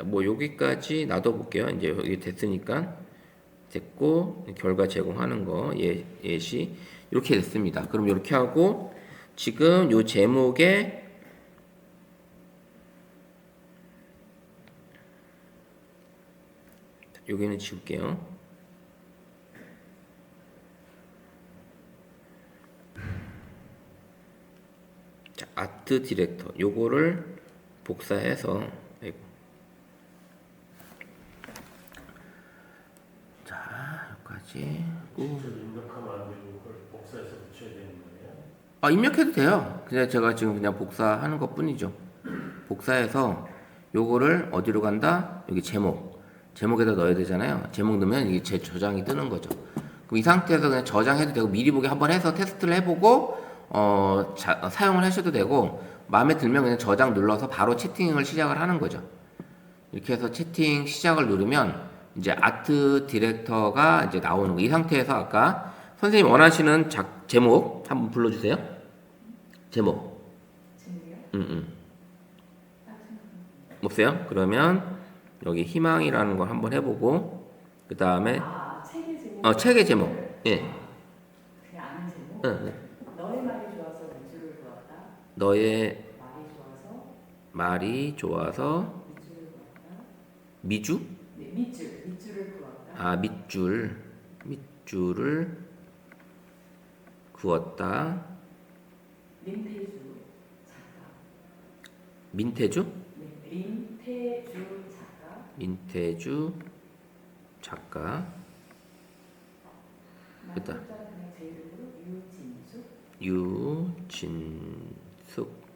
뭐 여기까지 놔둬볼게요. 이제 여기 됐으니까 됐고 결과 제공하는 거 예시 이렇게 됐습니다. 그럼 이렇게 하고 지금 요 제목에 여기는 지울게요. 자, 아트 디렉터 요거를 복사해서 아이고. 자, 여기까지 입력하면 안 되고 그걸 복사해서 붙여야 되는 거예요? 입력해도 돼요. 그냥 제가 지금 그냥 복사하는 것 뿐이죠. 복사해서 요거를 어디로 간다? 여기 제목에다 넣어야 되잖아요. 제목 넣으면 이게 저장이 뜨는 거죠. 그럼 이 상태에서 그냥 저장해도 되고 미리 보기 한번 해서 테스트를 해보고 사용을 하셔도 되고 마음에 들면 그냥 저장 눌러서 바로 채팅을 시작을 하는 거죠. 이렇게 해서 채팅 시작을 누르면 이제 아트 디렉터가 이제 나오는 거. 이 상태에서 아까 선생님 원하시는 제목 한번 불러주세요. 제목이요? 없어요? 그러면 여기 희망이라는 걸 한번 해보고 그 다음에 책이 책의 제목. 예. 그냥 아는 제목. 응. 너의 말이 좋아서 밑줄을 그었다. 너의 말이 좋아서 말이 좋아서 밑줄을 그었다. 미주? 네, 밑줄을 그었다. 아, 밑줄을 그었다. 림태주 작가. 민태주? 네, 림태주 작가. 민태주 작가. 됐다. 남자는 그냥 제 이름으로 유진숙.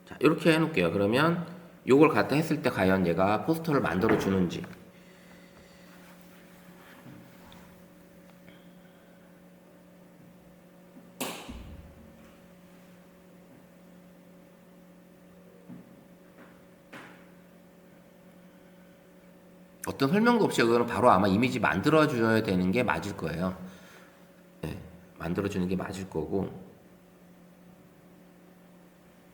자, 이렇게 해놓을게요. 그러면 요걸 갖다 했을 때 과연 얘가 포스터를 만들어 주는지. 어떤 설명도 없이 이거는 바로 아마 이미지 만들어 줘야 되는 게 맞을 거예요. 네, 만들어 주는 게 맞을 거고.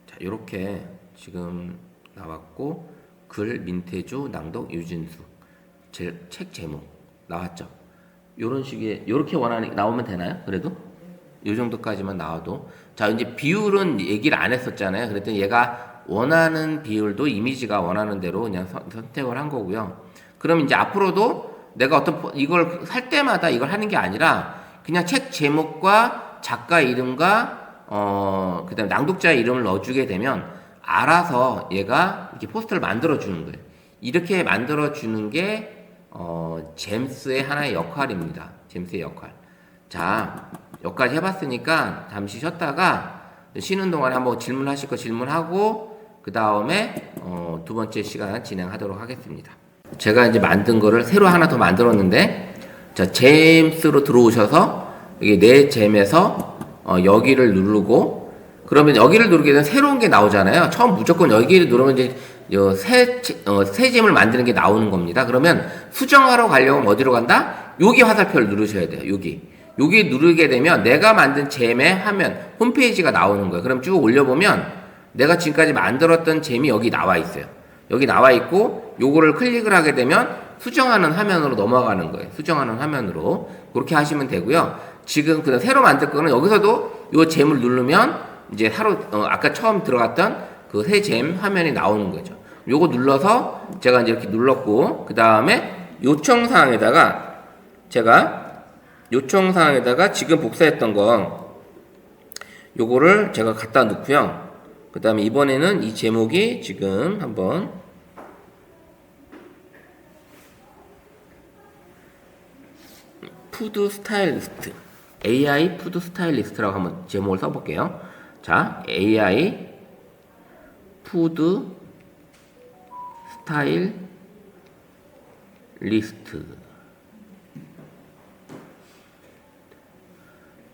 자, 요렇게 지금 나왔고, 글 민태주, 낭독 유진숙, 책 제목 나왔죠. 요런 식의, 요렇게 원하는 나오면 되나요? 그래도 요 정도까지만 나와도. 자, 이제 비율은 얘기를 안 했었잖아요. 그랬더니 얘가 원하는 비율도 이미지가 원하는 대로 그냥 선택을 한 거고요. 그럼 이제 앞으로도 내가 이걸 살 때마다 이걸 하는 게 아니라 그냥 책 제목과 작가 이름과 그다음에 낭독자 이름을 넣어주게 되면 알아서 얘가 이렇게 포스터를 만들어 주는 거예요. 이렇게 만들어 주는 게 잼스의 하나의 역할입니다. 잼스의 역할. 자, 여기까지 해봤으니까 잠시 쉬었다가 쉬는 동안에 한번 질문하실 거 질문하고 그 다음에 두 번째 시간 진행하도록 하겠습니다. 제가 이제 만든 거를 새로 하나 더 만들었는데, 자, 잼스로 들어오셔서 이게 내 잼에서 여기를 누르고, 그러면 여기를 누르게 되면 새로운 게 나오잖아요. 처음 무조건 여기를 누르면 이제 새 잼을 만드는 게 나오는 겁니다. 그러면 수정하러 가려면 어디로 간다? 여기 화살표를 누르셔야 돼요. 여기 누르게 되면 내가 만든 잼의 화면, 홈페이지가 나오는 거예요. 그럼 쭉 올려보면 내가 지금까지 만들었던 잼이 여기 나와 있어요. 여기 나와 있고, 요거를 클릭을 하게 되면 수정하는 화면으로 넘어가는 거예요. 수정하는 화면으로. 그렇게 하시면 되고요. 지금 그 새로 만들 거는 여기서도 요 잼을 누르면 이제 아까 처음 들어갔던 그 새 잼 화면이 나오는 거죠. 요거 눌러서 제가 이제 이렇게 눌렀고, 그 다음에 요청사항에다가 지금 복사했던 거 요거를 제가 갖다 놓고요. 그 다음에 이번에는 이 제목이 지금 한번 푸드 스타일리스트, AI 푸드 스타일리스트라고 한번 제목을 써볼게요. 자, AI 푸드 스타일리스트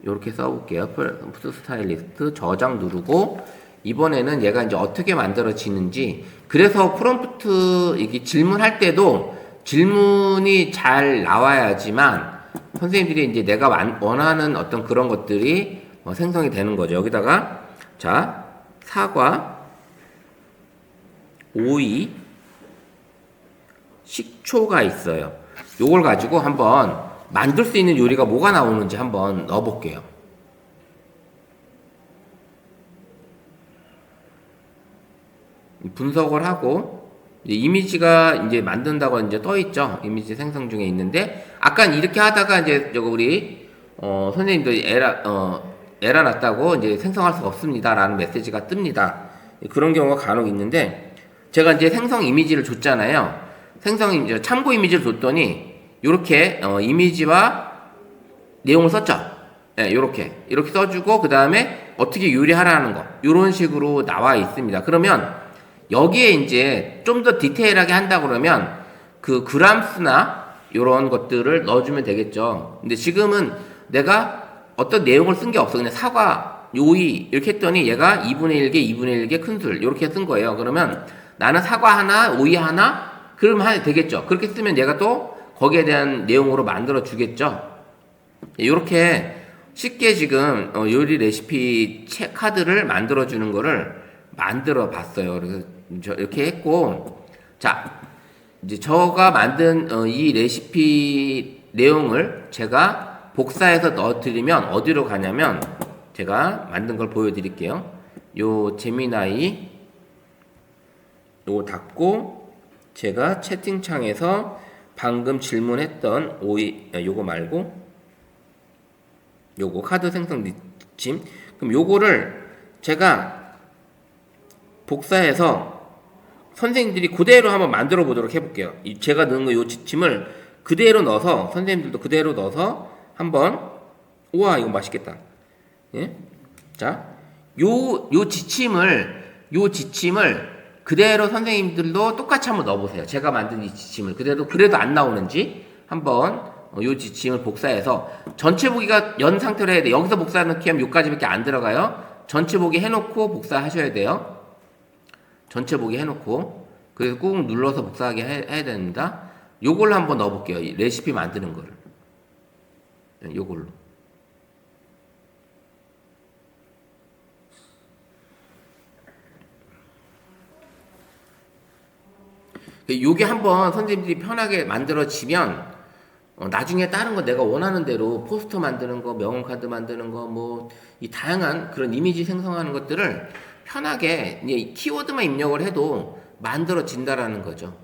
이렇게 써볼게요. 푸드 스타일리스트 저장 누르고, 이번에는 얘가 이제 어떻게 만들어지는지, 그래서 프롬프트 이게 질문할 때도 질문이 잘 나와야지만 선생님들이 이제 내가 원하는 어떤 그런 것들이 생성이 되는 거죠. 여기다가 자, 사과, 오이, 식초가 있어요. 요걸 가지고 한번 만들 수 있는 요리가 뭐가 나오는지 한번 넣어볼게요. 분석을 하고, 이미지가 이제 만든다고 이제 떠 있죠. 이미지 생성 중에 있는데, 아까 이렇게 하다가 이제 저거 우리 선생님들 에러 났다고 이제 생성할 수가 없습니다라는 메시지가 뜹니다. 그런 경우가 간혹 있는데, 제가 이제 생성 이미지를 줬잖아요. 참고 이미지를 줬더니 요렇게 이미지와 내용을 썼죠. 네, 요렇게 써주고, 그 다음에 어떻게 요리하라는 거 요런 식으로 나와 있습니다. 그러면 여기에 이제 좀 더 디테일하게 한다 그러면 그 그람수나 요런 것들을 넣어주면 되겠죠. 근데 지금은 내가 어떤 내용을 쓴 게 없어. 그냥 사과, 요이 이렇게 했더니 얘가 2분의 1개, 2분의 1개 큰술 이렇게 쓴 거예요. 그러면 나는 사과 하나, 오이 하나, 그러면 하나 되겠죠. 그렇게 쓰면 얘가 또 거기에 대한 내용으로 만들어 주겠죠. 이렇게 쉽게 지금 요리 레시피 카드를 만들어 주는 거를 만들어 봤어요. 그래서 이렇게 했고, 자, 이제 저가 만든 이 레시피 내용을 제가 복사해서 넣어드리면 어디로 가냐면 제가 만든 걸 보여드릴게요. 요 제미나이 요거 닫고 제가 채팅창에서 방금 질문했던 요거 말고 요거 카드 생성 지침, 그럼 요거를 제가 복사해서 선생님들이 그대로 한번 만들어 보도록 해볼게요. 제가 넣은 거 요 지침을 그대로 넣어서 선생님들도 그대로 넣어서 한번, 우와 이거 맛있겠다. 예? 자, 요 지침을 그대로 선생님들도 똑같이 한번 넣어보세요. 제가 만든 이 지침을 그래도 안 나오는지 한번 요 지침을 복사해서 전체 보기가 연 상태로 해야 돼. 여기서 복사 넣기 하면 요까지밖에 안 들어가요. 전체 보기 해놓고 복사하셔야 돼요. 전체 보기 해놓고 그래서 꾹 눌러서 복사하게 해야 됩니다. 요걸로 한번 넣어볼게요. 이 레시피 만드는 거를. 요걸로. 요게 한번 선생님들이 편하게 만들어지면 나중에 다른 거 내가 원하는 대로 포스터 만드는 거, 명언 카드 만드는 거, 뭐 이 다양한 그런 이미지 생성하는 것들을 편하게 이제 키워드만 입력을 해도 만들어진다라는 거죠.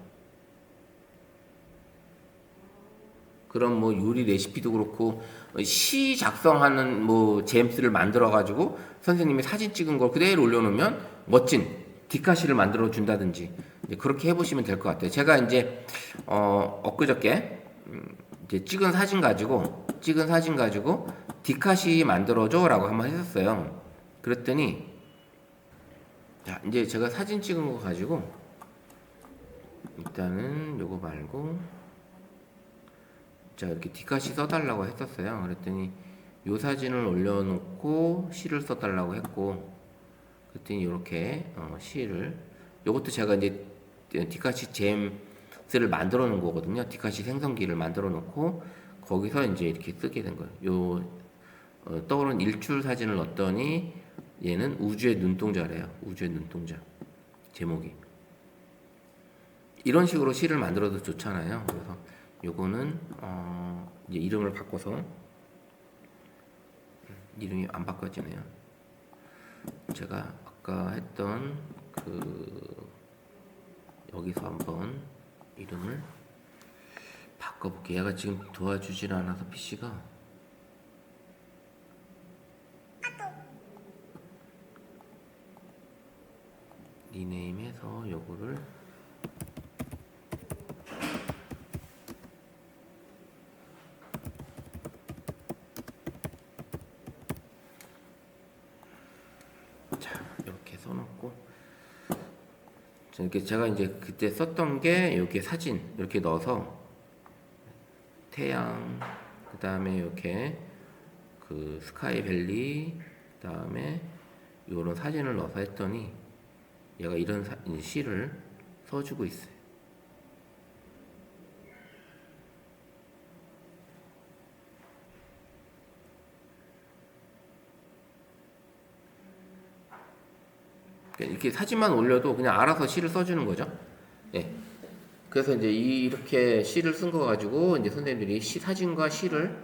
그런 뭐 요리 레시피도 그렇고 시 작성하는 뭐 제임스를 만들어 가지고 선생님이 사진 찍은 걸 그대로 올려놓으면 멋진 디카시를 만들어 준다든지 그렇게 해보시면 될 것 같아요. 제가 이제 엊그저께 이제 찍은 사진 가지고 디카시 만들어줘라고 한번 했었어요. 그랬더니 자 이제 제가 사진 찍은 거 가지고 일단은 요거 말고 자 이렇게 디카시 써달라고 했었어요. 그랬더니 요 사진을 올려놓고 시를 써달라고 했고 그랬더니 이렇게 시를 요것도 제가 이제 디카시 잼스를 만들어 놓은 거거든요. 디카시 생성기를 만들어 놓고 거기서 이제 이렇게 쓰게 된 거예요. 요 떠오른 일출 사진을 넣었더니 얘는 우주의 눈동자래요. 우주의 눈동자 제목이 이런 식으로 시를 만들어도 좋잖아요. 그래서 요거는 이제 이름을 바꿔서 이름이 안 바꿔지네요. 제가 아까 했던 여기서 한번 이름을 바꿔볼게요. 얘가 지금 도와주질 않아서 PC가 리네임해서 요거를 자 이렇게 써놓고 이렇게 제가 이제 그때 썼던 게 이렇게 사진 이렇게 넣어서 태양 그 다음에 이렇게 스카이밸리 그 다음에 요런 사진을 넣어서 했더니 얘가 이런 시를 써주고 있어요. 이렇게 사진만 올려도 그냥 알아서 시를 써주는 거죠. 예. 그래서 이제 이렇게 시를 쓴 거 가지고 이제 선생님들이 사진과 시를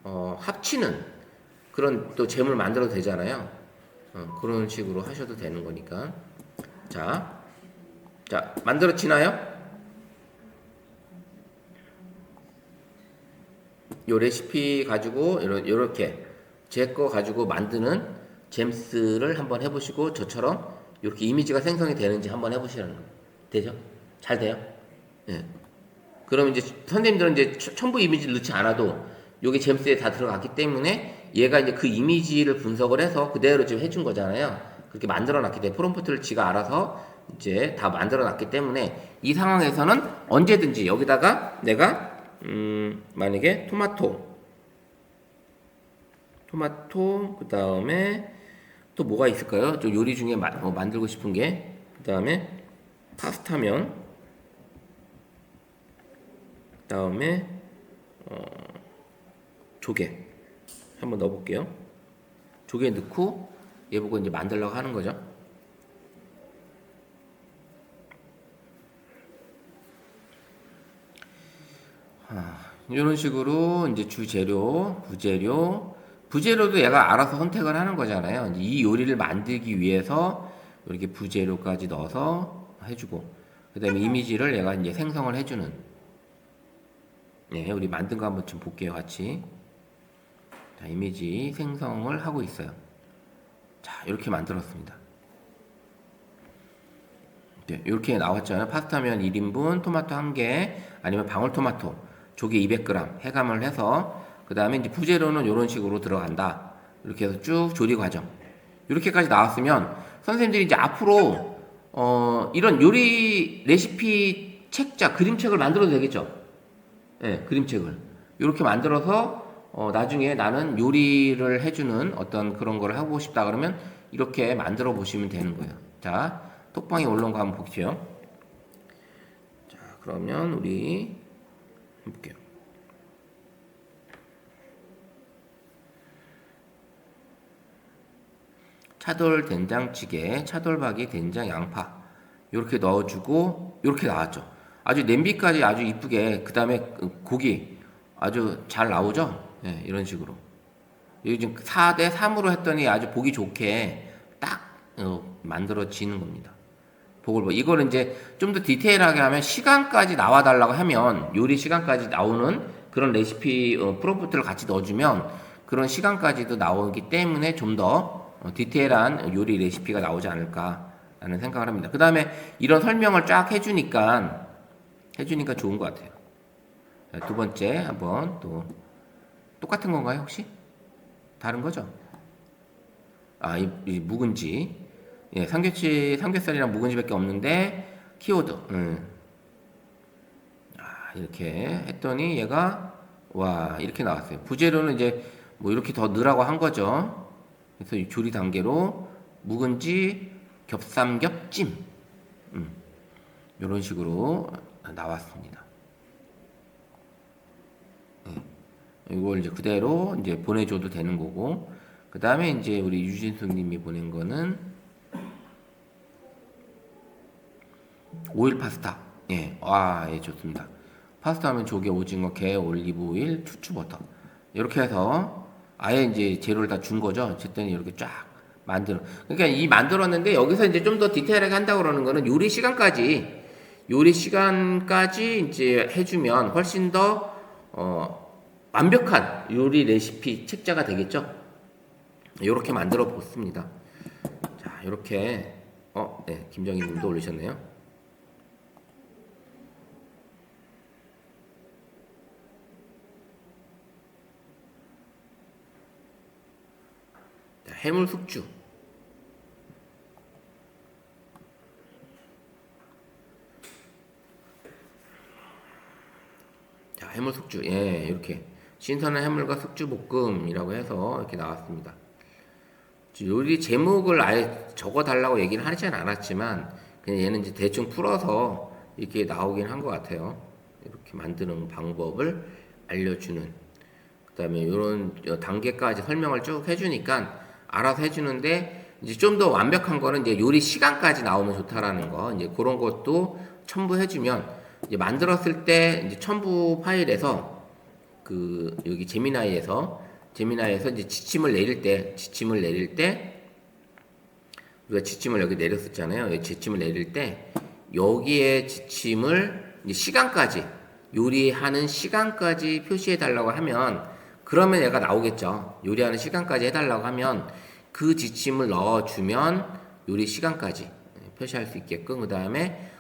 합치는 그런 또 잼을 만들어도 되잖아요. 그런 식으로 하셔도 되는 거니까. 자, 만들어지나요? 요 레시피 가지고 이렇게 제 거 가지고 만드는 잼스를 한번 해보시고 저처럼 이렇게 이미지가 생성이 되는지 한번 해보시라는 거예요. 되죠? 잘 돼요? 예. 그럼 이제 선생님들은 이제 첨부 이미지를 넣지 않아도 요게 잼스에 다 들어갔기 때문에 얘가 이제 그 이미지를 분석을 해서 그대로 지금 해준 거잖아요. 그렇게 만들어 놨기 때문에 프롬프트를 지가 알아서 이제 다 만들어 놨기 때문에 이 상황에서는 언제든지 여기다가 내가 만약에 토마토 그 다음에 또 뭐가 있을까요? 저 요리 중에 만들고 싶은 게 그 다음에 파스타면 그 다음에 조개 한번 넣어볼게요. 조개 넣고 얘 보고 이제 만들려고 하는 거죠. 이런 식으로 이제 주재료, 부재료도 얘가 알아서 선택을 하는 거잖아요. 이제 이 요리를 만들기 위해서 이렇게 부재료까지 넣어서 해주고, 그 다음에 이미지를 얘가 이제 생성을 해주는. 네, 우리 만든 거 한번 좀 볼게요, 같이. 자, 이미지 생성을 하고 있어요. 자, 이렇게 만들었습니다. 네, 이렇게 나왔잖아요. 파스타면 1인분, 토마토 1개, 아니면 방울토마토, 조개 200g 해감을 해서, 그 다음에 이제 부재료는 이런 식으로 들어간다. 이렇게 해서 쭉 조리 과정. 이렇게까지 나왔으면, 선생님들이 이제 앞으로, 이런 요리 레시피 책자, 그림책을 만들어도 되겠죠? 네, 그림책을. 이렇게 만들어서, 나중에 나는 요리를 해주는 어떤 그런 거를 하고 싶다 그러면, 이렇게 만들어 보시면 되는 거예요. 자, 톡방에 올라온 거 한번 볼게요. 자, 그러면 우리 해볼게요. 차돌 된장찌개, 차돌박이 된장 양파 이렇게 넣어주고 이렇게 나왔죠. 아주 냄비까지 아주 이쁘게, 그 다음에 고기 아주 잘 나오죠. 네, 이런 식으로. 여기 지금 4대 3으로 했더니 아주 보기 좋게 딱 만들어지는 겁니다. 이거를 이제 좀 더 디테일하게 하면 시간까지 나와달라고 하면 요리 시간까지 나오는 그런 레시피 프롬프트를 같이 넣어주면 그런 시간까지도 나오기 때문에 좀 더 디테일한 요리 레시피가 나오지 않을까라는 생각을 합니다. 그 다음에 이런 설명을 쫙 해주니까 좋은 것 같아요. 자, 두 번째 한번 또 똑같은 건가요 혹시? 다른 거죠? 아, 이 묵은지. 예, 삼겹살이랑 묵은지밖에 없는데 키워드. 이렇게 했더니 얘가 와 이렇게 나왔어요. 부재료는 이제 뭐 이렇게 더 넣으라고 한 거죠. 그래서 이 조리 단계로 묵은지, 겹삼겹찜, 이런 식으로 나왔습니다. 이걸 이제 그대로 이제 보내줘도 되는 거고, 그 다음에 이제 우리 유진숙님이 보낸 거는 오일 파스타. 예, 예, 좋습니다. 파스타 하면 조개, 오징어, 게, 올리브오일, 추추버터. 이렇게 해서 아예 이제 재료를 다 준 거죠. 어쨌든 이렇게 쫙 그러니까 이 만들었는데 여기서 이제 좀 더 디테일하게 한다고 그러는 거는 요리 시간까지 이제 해주면 훨씬 더, 완벽한 요리 레시피 책자가 되겠죠. 이렇게 만들어 보습니다. 자, 이렇게, 네, 김정희 님도 올리셨네요. 해물 숙주. 자, 해물 숙주. 예, 이렇게 신선한 해물과 숙주 볶음이라고 해서 이렇게 나왔습니다. 요리 제목을 아예 적어 달라고 얘기를 하진 않았지만 그냥 얘는 이제 대충 풀어서 이렇게 나오긴 한 것 같아요. 이렇게 만드는 방법을 알려주는. 그다음에 이런 단계까지 설명을 쭉 해주니까 알아서 해주는데, 이제 좀 더 완벽한 거는 이제 요리 시간까지 나오면 좋다라는 거, 이제 그런 것도 첨부해주면, 이제 만들었을 때 이제 첨부 파일에서 여기 제미나이에서 이제 지침을 내릴 때 우리가 지침을 여기 내렸었잖아요. 여기 지침을 내릴 때 여기에 지침을 이제 시간까지, 요리하는 시간까지 표시해 달라고 하면, 그러면 얘가 나오겠죠. 요리하는 시간까지 해달라고 하면 그 지침을 넣어주면 요리 시간까지 표시할 수 있게끔, 그 다음에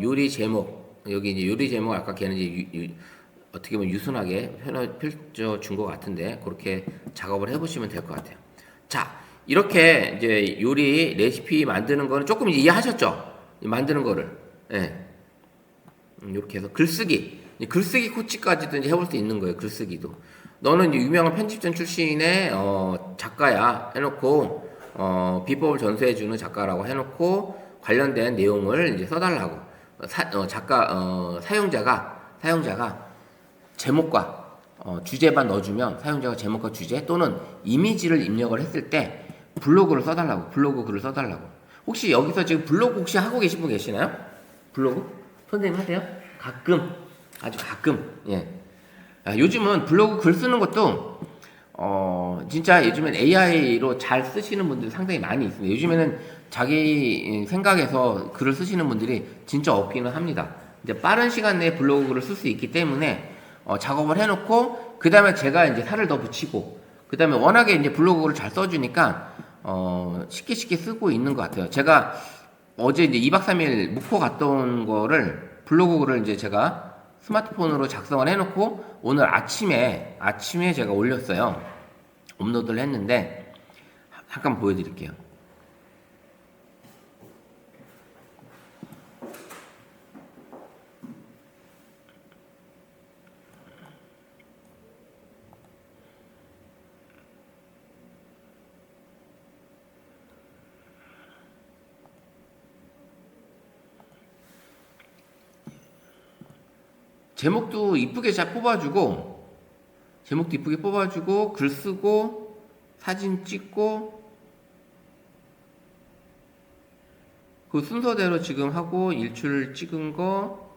요리 제목, 여기 이제 요리 제목 아까 걔는 이제 어떻게 보면 유순하게 펼쳐준 것 같은데 그렇게 작업을 해보시면 될 것 같아요. 자, 이렇게 이제 요리 레시피 만드는 거는 조금 이해하셨죠? 만드는 거를. 예. 이렇게 해서 글쓰기 코치까지도 이제 해볼 수 있는 거예요. 글쓰기도. 너는 유명한 편집전 출신의 작가야 해놓고 비법을 전수해주는 작가라고 해놓고 관련된 내용을 이제 써달라고. 사용자가 제목과 주제만 넣어주면, 사용자가 제목과 주제 또는 이미지를 입력을 했을 때 블로그 글을 써달라고. 혹시 여기서 지금 블로그 혹시 하고 계신 분 계시나요? 블로그? 선생님 하세요? 가끔, 아주 가끔. 예. 요즘은 블로그 글 쓰는 것도 진짜 요즘엔 AI로 잘 쓰시는 분들이 상당히 많이 있습니다. 요즘에는 자기 생각에서 글을 쓰시는 분들이 진짜 없기는 합니다. 이제 빠른 시간 내에 블로그 글을 쓸 수 있기 때문에 작업을 해놓고 그 다음에 제가 이제 살을 더 붙이고 그 다음에 워낙에 이제 블로그 글을 잘 써주니까 쉽게 쓰고 있는 것 같아요. 제가 어제 이제 2박 3일 묵호 갔다 온 거를 블로그 글을 이제 제가 스마트폰으로 작성을 해놓고 오늘 아침에 제가 올렸어요. 업로드를 했는데 잠깐 보여드릴게요. 제목도 이쁘게 잘 뽑아주고 글 쓰고 사진 찍고 그 순서대로 지금 하고 일출 찍은 거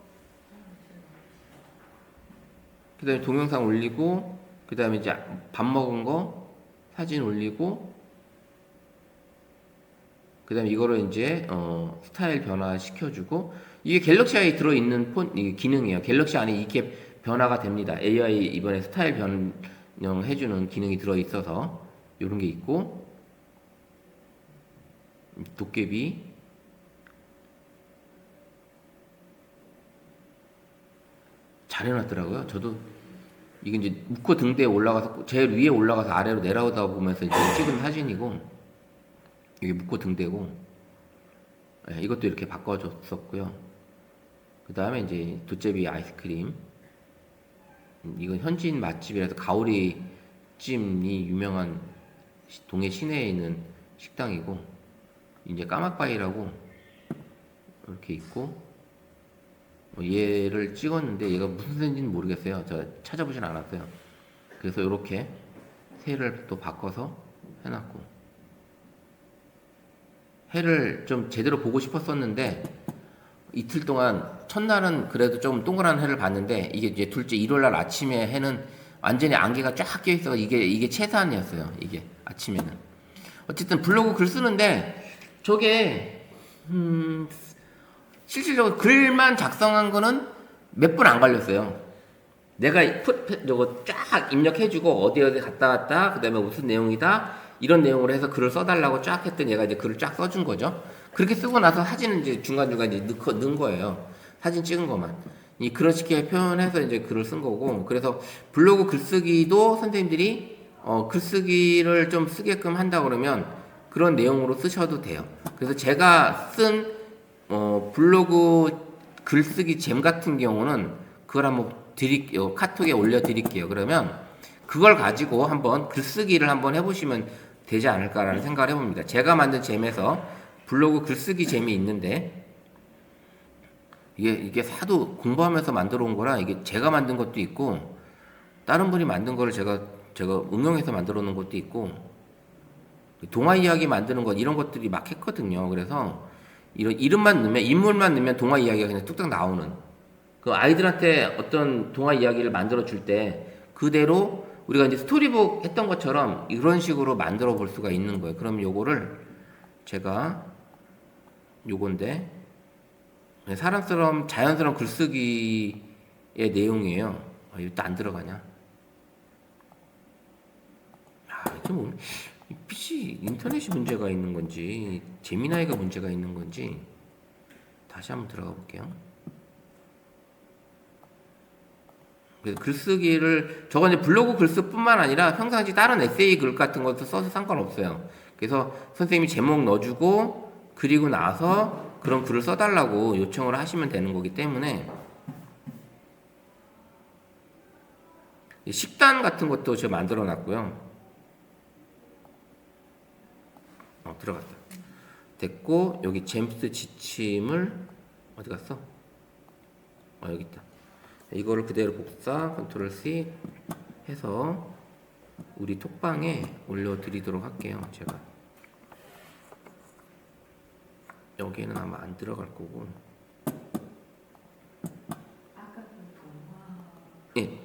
그 다음에 동영상 올리고 그 다음에 이제 밥 먹은 거 사진 올리고 그 다음에 이거를 이제 스타일 변화 시켜주고 이게 갤럭시 안에 들어있는 이게 기능이에요. 갤럭시 안에 이렇게 변화가 됩니다. AI 이번에 스타일 변형해주는 기능이 들어있어서 이런 게 있고 도깨비 잘 해놨더라고요. 저도 이게 이제 묵호 등대에 올라가서 제일 위에 올라가서 아래로 내려오다 보면서 이제 찍은 사진이고 이게 묵호 등대고 이것도 이렇게 바꿔줬었고요. 그 다음에 이제 도깨비 아이스크림 이건 현지인 맛집이라서 가오리 찜이 유명한 동해 시내에 있는 식당이고 이제 까막바위라고 이렇게 있고 얘를 찍었는데 얘가 무슨 새인지는 모르겠어요. 저 찾아보진 않았어요. 그래서 이렇게 새를 또 바꿔서 해놨고 해를 좀 제대로 보고 싶었었는데 이틀 동안 첫날은 그래도 좀 동그란 해를 봤는데 이게 이제 둘째 일요일날 아침에 해는 완전히 안개가 쫙 껴있어서 이게 최산이었어요. 이게 아침에는 어쨌든 블로그 글 쓰는데 저게 실질적으로 글만 작성한 거는 몇 분 안 걸렸어요. 내가 저거 쫙 입력해주고 어디 갔다 왔다 그 다음에 무슨 내용이다 이런 내용으로 해서 글을 써달라고 쫙 했더니 얘가 이제 글을 쫙 써준 거죠. 그렇게 쓰고 나서 사진은 이제 중간중간 이제 넣은 거예요. 사진 찍은 것만. 그런 식의 표현해서 이제 글을 쓴 거고, 그래서 블로그 글쓰기도 선생님들이 글쓰기를 좀 쓰게끔 한다 그러면 그런 내용으로 쓰셔도 돼요. 그래서 제가 쓴 블로그 글쓰기 잼 같은 경우는 그걸 한번 카톡에 올려드릴게요. 그러면 그걸 가지고 한번 글쓰기를 한번 해보시면 되지 않을까라는 생각을 해봅니다. 제가 만든 잼에서 블로그 글쓰기 잼이 있는데 이게 사도 공부하면서 만들어 온 거라 이게 제가 만든 것도 있고 다른 분이 만든 거를 제가 응용해서 만들어 놓은 것도 있고 동화 이야기 만드는 것 이런 것들이 막 했거든요. 그래서 이런 이름만 넣으면 인물만 넣으면 동화 이야기가 그냥 뚝딱 나오는 그 아이들한테 어떤 동화 이야기를 만들어 줄 때 그대로 우리가 이제 스토리북 했던 것처럼 이런 식으로 만들어 볼 수가 있는 거예요. 그럼 요거를 제가 요건데 자연스러운 글쓰기의 내용이에요. 이거 또 안 들어가냐? 이게 뭐 PC 인터넷이 문제가 있는 건지 제미나이가 문제가 있는 건지 다시 한번 들어가 볼게요. 그래서 글쓰기를 저건 이제 블로그 글쓰뿐만 아니라 평상시 다른 에세이 글 같은 것도 써서 상관없어요. 그래서 선생님이 제목 넣어주고 그리고 나서 그런 글을 써달라고 요청을 하시면 되는 거기 때문에 식단 같은 것도 제가 만들어 놨고요. 들어갔다. 됐고 여기 잼스 지침을 어디 갔어? 여기 있다. 이거를 그대로 복사 컨트롤 C 해서 우리 톡방에 올려드리도록 할게요. 제가 여기에는 아마 안 들어갈 거고. 아까 그 동화 예.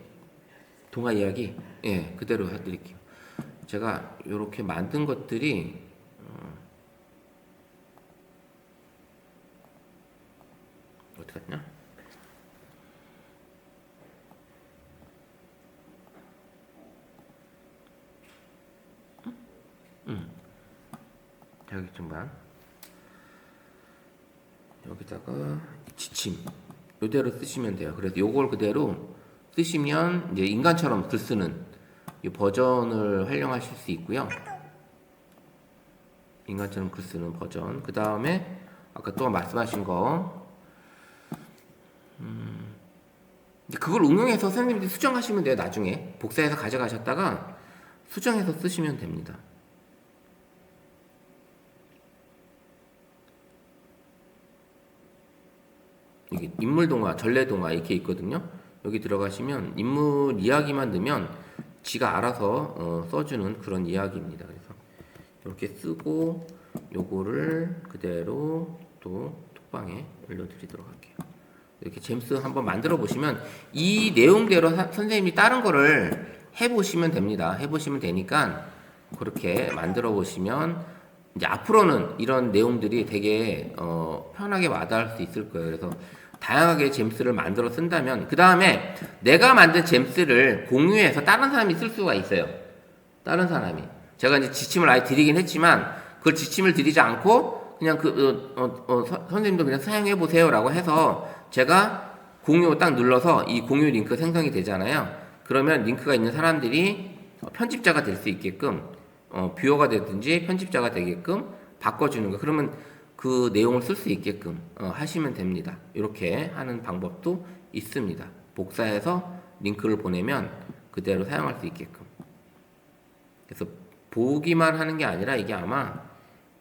동화 이야기 예 그대로 해드릴게요. 제가 이렇게 만든 것들이 어떻게 했냐? 여기 좀만 여기다가 지침 이대로 쓰시면 돼요. 그래서 요걸 그대로 쓰시면 이제 인간처럼 글 쓰는 이 버전을 활용하실 수 있고요. 인간처럼 글 쓰는 버전. 그 다음에 아까 또 말씀하신 거 이제 그걸 응용해서 선생님들이 수정하시면 돼요. 나중에 복사해서 가져가셨다가 수정해서 쓰시면 됩니다. 이게 인물 동화, 전래 동화 이렇게 있거든요. 여기 들어가시면 인물 이야기만 넣으면 지가 알아서 써주는 그런 이야기입니다. 그래서 이렇게 쓰고 요거를 그대로 또 톡방에 올려드리도록 할게요. 이렇게 잼스 한번 만들어 보시면 이 내용대로 선생님이 다른 거를 해보시면 됩니다. 해보시면 되니까 그렇게 만들어 보시면 이제 앞으로는 이런 내용들이 되게 편하게 와닿을 수 있을 거예요. 그래서 다양하게 잼스를 만들어 쓴다면 그 다음에 내가 만든 잼스를 공유해서 다른 사람이 쓸 수가 있어요. 다른 사람이 제가 이제 지침을 아예 드리긴 했지만 그걸 지침을 드리지 않고 그냥 선생님도 그냥 사용해 보세요라고 해서 제가 공유 딱 눌러서 이 공유 링크 생성이 되잖아요. 그러면 링크가 있는 사람들이 편집자가 될 수 있게끔 뷰어가 되든지 편집자가 되게끔 바꿔주는 거. 그러면 그 내용을 쓸 수 있게끔 하시면 됩니다. 이렇게 하는 방법도 있습니다. 복사해서 링크를 보내면 그대로 사용할 수 있게끔. 그래서 보기만 하는 게 아니라 이게 아마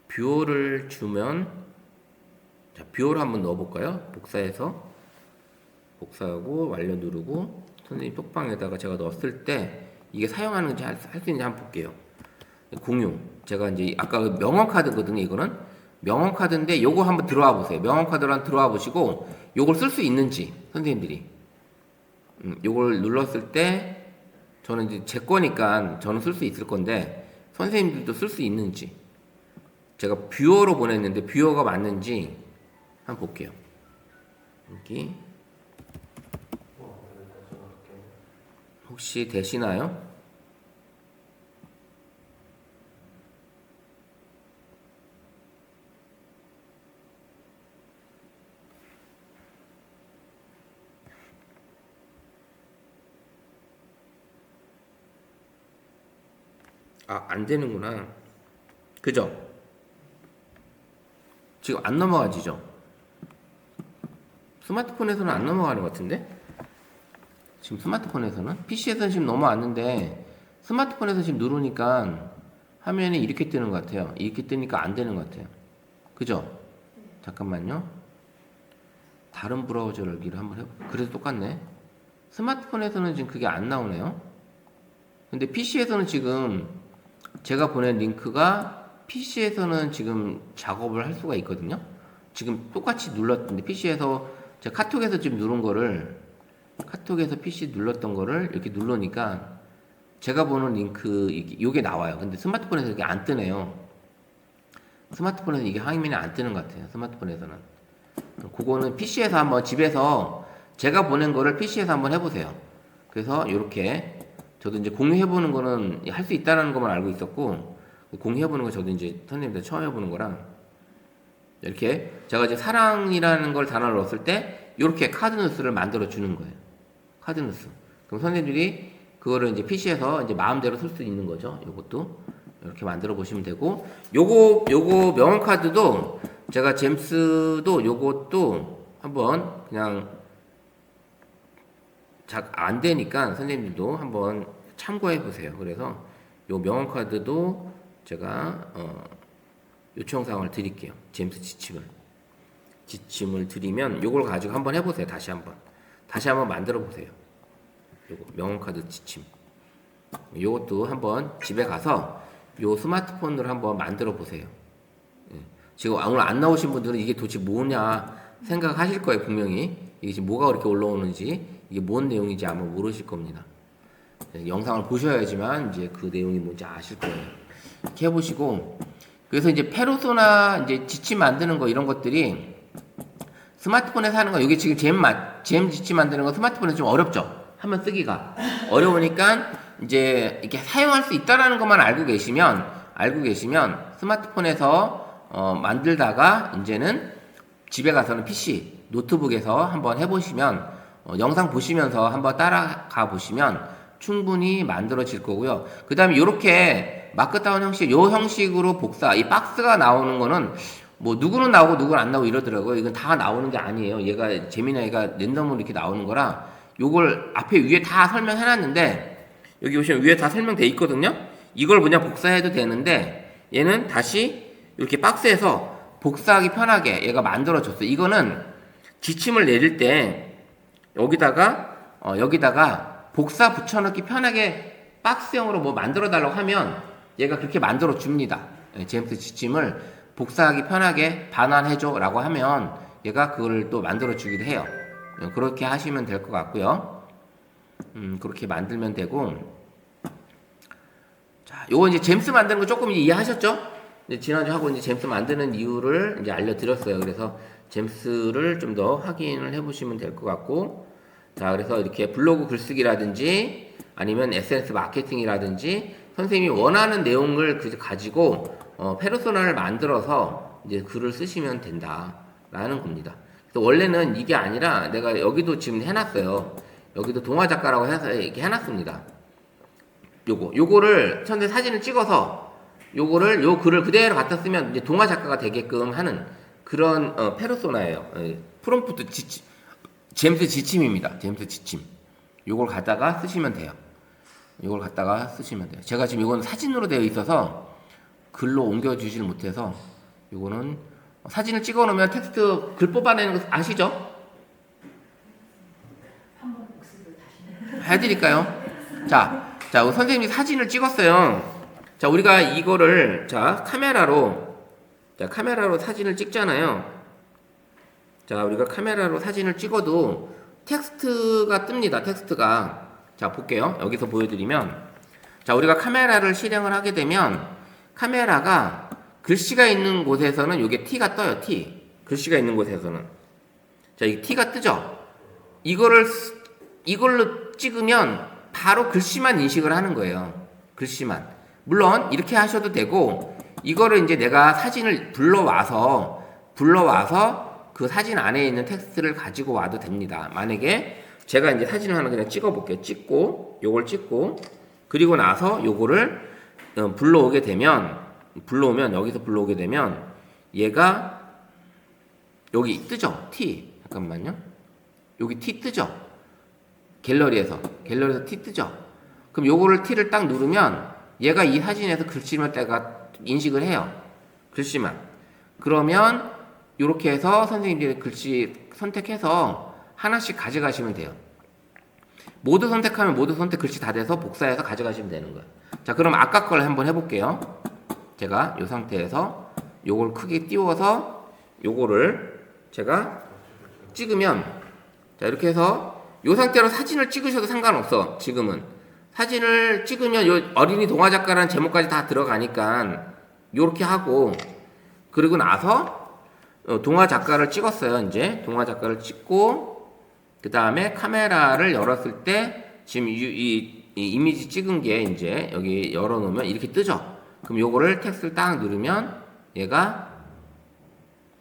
뷰어를 주면 자, 뷰어를 한번 넣어볼까요? 복사하고 완료 누르고 선생님 톡방에다가 제가 넣었을 때 이게 사용하는지 할 수 있는지 한번 볼게요. 공유. 제가 이제 아까 명언 카드거든요. 이거는 명언 카드인데 요거 한번 들어와 보세요. 명언 카드로 한번 들어와 보시고 요걸 쓸 수 있는지 선생님들이 요걸 눌렀을 때 저는 이제 제 거니까 저는 쓸 수 있을 건데 선생님들도 쓸 수 있는지 제가 뷰어로 보냈는데 뷰어가 맞는지 한번 볼게요. 여기 혹시 되시나요? 안 되는구나. 그죠? 지금 안 넘어가지죠? 스마트폰에서는 안 넘어가는 것 같은데? 지금 스마트폰에서는? PC에서는 지금 넘어왔는데 스마트폰에서 지금 누르니까 화면이 이렇게 뜨는 것 같아요. 이렇게 뜨니까 안 되는 것 같아요. 그죠? 잠깐만요. 다른 브라우저 열기를 한번 해볼게요. 그래도 똑같네. 스마트폰에서는 지금 그게 안 나오네요. 근데 PC에서는 지금 제가 보낸 링크가 PC에서는 지금 작업을 할 수가 있거든요. 지금 똑같이 눌렀는데 PC에서 제가 카톡에서 지금 누른 거를 카톡에서 PC 눌렀던 거를 이렇게 누르니까 제가 보는 링크 이게 나와요. 근데 스마트폰에서 이게 안 뜨네요. 스마트폰에서 이게 화면이 안 뜨는 것 같아요. 스마트폰에서는. 그거는 PC에서 한번 집에서 제가 보낸 거를 PC에서 한번 해보세요. 그래서 이렇게 저도 이제 공유해보는 거는 할 수 있다는 것만 알고 있었고 공유해보는 거 저도 이제 선생님들 처음 해보는 거랑 이렇게 제가 이제 사랑이라는 걸 단어를 넣었을 때 이렇게 카드누스를 만들어 주는 거예요. 카드누스. 그럼 선생님들이 그거를 이제 PC에서 이제 마음대로 쓸 수 있는 거죠. 요것도 이렇게 만들어 보시면 되고 요거 명언 카드도 제가 잼스도 요것도 한번 그냥 안 되니까 선생님들도 한번 참고해 보세요. 그래서 요 명언 카드도 제가 요청사항을 드릴게요. 잼스 지침을 드리면 요걸 가지고 한번 해보세요. 다시 한번 만들어 보세요. 요거 명언 카드 지침. 요것도 한번 집에 가서 요 스마트폰으로 한번 만들어 보세요. 지금 오늘 안 나오신 분들은 이게 도대체 뭐냐 생각하실 거예요. 분명히 이게 지금 뭐가 그렇게 올라오는지 이게 뭔 내용인지 아마 모르실 겁니다. 영상을 보셔야지만 이제 그 내용이 뭔지 아실 거예요. 이렇게 해보시고, 그래서 이제 페르소나 이제 지침 만드는 거 이런 것들이 스마트폰에서 하는 거, 이게 지금 잼 지침 만드는 거 스마트폰에서 좀 어렵죠? 한번 쓰기가. 어려우니까 이제 이렇게 사용할 수 있다라는 것만 알고 계시면 스마트폰에서 만들다가 이제는 집에 가서는 PC, 노트북에서 한번 해보시면 영상 보시면서 한번 따라가 보시면 충분히 만들어질 거고요. 그 다음에 이렇게 마크다운 형식, 요 형식으로 복사, 이 박스가 나오는 거는 뭐 누구는 나오고 누구는 안 나오고 이러더라고요. 이건 다 나오는 게 아니에요. 얘가 제미나이가 랜덤으로 이렇게 나오는 거라 요걸 앞에 위에 다 설명해 놨는데 여기 보시면 위에 다 설명돼 있거든요. 이걸 그냥 복사해도 되는데 얘는 다시 이렇게 박스에서 복사하기 편하게 얘가 만들어졌어요. 이거는 지침을 내릴 때 여기다가 복사 붙여넣기 편하게 박스형으로 뭐 만들어 달라고 하면 얘가 그렇게 만들어 줍니다. 제임스 지침을 복사하기 편하게 반환해줘 라고 하면 얘가 그걸 또 만들어 주기도 해요. 그렇게 하시면 될 것 같고요. 그렇게 만들면 되고, 자, 요거 이제 잼스 만드는 거 조금 이해하셨죠? 지난주 하고 이제 잼스 만드는 이유를 이제 알려드렸어요. 그래서 잼스를 좀 더 확인을 해보시면 될 것 같고, 자, 그래서 이렇게 블로그 글쓰기라든지 아니면 SNS 마케팅이라든지 선생님이 원하는 내용을 가지고 페르소나를 만들어서 이제 글을 쓰시면 된다라는 겁니다. 그래서 원래는 이게 아니라 내가 여기도 지금 해놨어요. 여기도 동화 작가라고 해서 이렇게 해놨습니다. 요거를 선생 사진을 찍어서 요 글을 그대로 갖다 쓰면 이제 동화 작가가 되게끔 하는 그런 페르소나예요. 프롬프트 제임스 지침입니다. 제임스 지침. 요걸 갖다가 쓰시면 돼요. 제가 지금 이건 사진으로 되어 있어서 글로 옮겨주질 못해서 요거는 사진을 찍어 놓으면 텍스트 글 뽑아내는 거 아시죠? 한번 복습을 다시 해드릴까요? 자, 선생님이 사진을 찍었어요. 자, 우리가 이거를, 카메라로 사진을 찍잖아요. 자, 우리가 카메라로 사진을 찍어도 텍스트가 뜹니다. 텍스트가. 자, 볼게요. 여기서 보여드리면. 자, 우리가 카메라를 실행을 하게 되면 카메라가 글씨가 있는 곳에서는 이게 T가 떠요. T. 글씨가 있는 곳에서는. 자, 이 T가 뜨죠? 이걸로 찍으면 바로 글씨만 인식을 하는 거예요. 글씨만. 물론 이렇게 하셔도 되고 이거를 이제 내가 사진을 불러와서 그 사진 안에 있는 텍스트를 가지고 와도 됩니다. 만약에 제가 이제 사진을 하나 그냥 찍어 볼게요. 요걸 찍고 그리고 나서 요거를 여기서 불러오게 되면 얘가 여기 뜨죠? T. 잠깐만요. 여기 T 뜨죠? 갤러리에서 T 뜨죠? 그럼 요거를 T를 딱 누르면 얘가 이 사진에서 글씨만 때가 인식을 해요. 글씨만. 그러면 요렇게 해서 선생님들이 글씨 선택해서 하나씩 가져가시면 돼요. 모두 선택하면 모두 선택 글씨 다 돼서 복사해서 가져가시면 되는 거예요. 자, 그럼 아까 걸 한번 해볼게요. 제가 이 상태에서 요걸 크게 띄워서 요거를 제가 찍으면, 자, 이렇게 해서 요 상태로 사진을 찍으셔도 상관없어. 지금은 사진을 찍으면 요 어린이 동화 작가라는 제목까지 다 들어가니까 요렇게 하고, 그리고 나서 동화 작가를 찍었어요. 이제 동화 작가를 찍고 그 다음에 카메라를 열었을 때 지금 이 이미지 찍은 게 이제 여기 열어놓으면 이렇게 뜨죠. 그럼 요거를 텍스트를 딱 누르면 얘가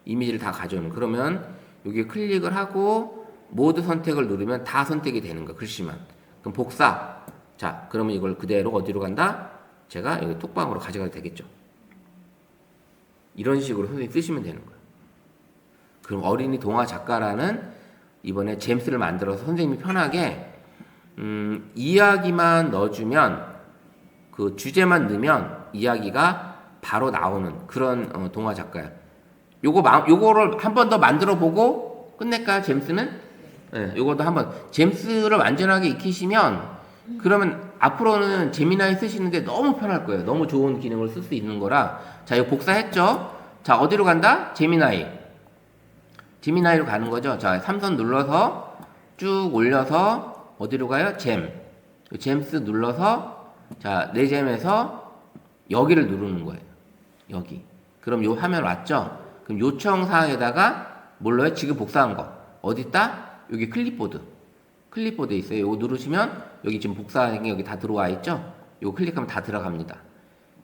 이미지를 다 가져오는. 그러면 여기 클릭을 하고 모두 선택을 누르면 다 선택이 되는 거야. 글씨만. 그럼 복사. 자, 그러면 이걸 그대로 어디로 간다? 제가 여기 톡방으로 가져가도 되겠죠. 이런 식으로 선생님이 쓰시면 되는 거예요. 그럼 어린이 동화 작가라는 이번에 잼스를 만들어서 선생님이 편하게 이야기만 넣어주면, 그 주제만 넣으면 이야기가 바로 나오는 그런 동화 작가야. 요거를 한 번 더 만들어 보고 끝낼까요? 잼스는? 네, 요것도 한번 잼스를 완전하게 익히시면 그러면 앞으로는 제미나이 쓰시는데 너무 편할 거예요. 너무 좋은 기능을 쓸 수 있는 거라. 자, 이거 복사했죠? 자, 어디로 간다? 제미나이로 가는 거죠. 자, 3선 눌러서 쭉 올려서 어디로 가요? 잼스 눌러서 자, 내 잼에서 여기를 누르는 거예요. 여기. 그럼 요 화면 왔죠? 그럼 요청 사항에다가 뭘로요? 지금 복사한 거. 어딨다? 여기 클립보드. 클립보드 있어요. 요거 누르시면 여기 지금 복사한 게 여기 다 들어와 있죠? 요거 클릭하면 다 들어갑니다.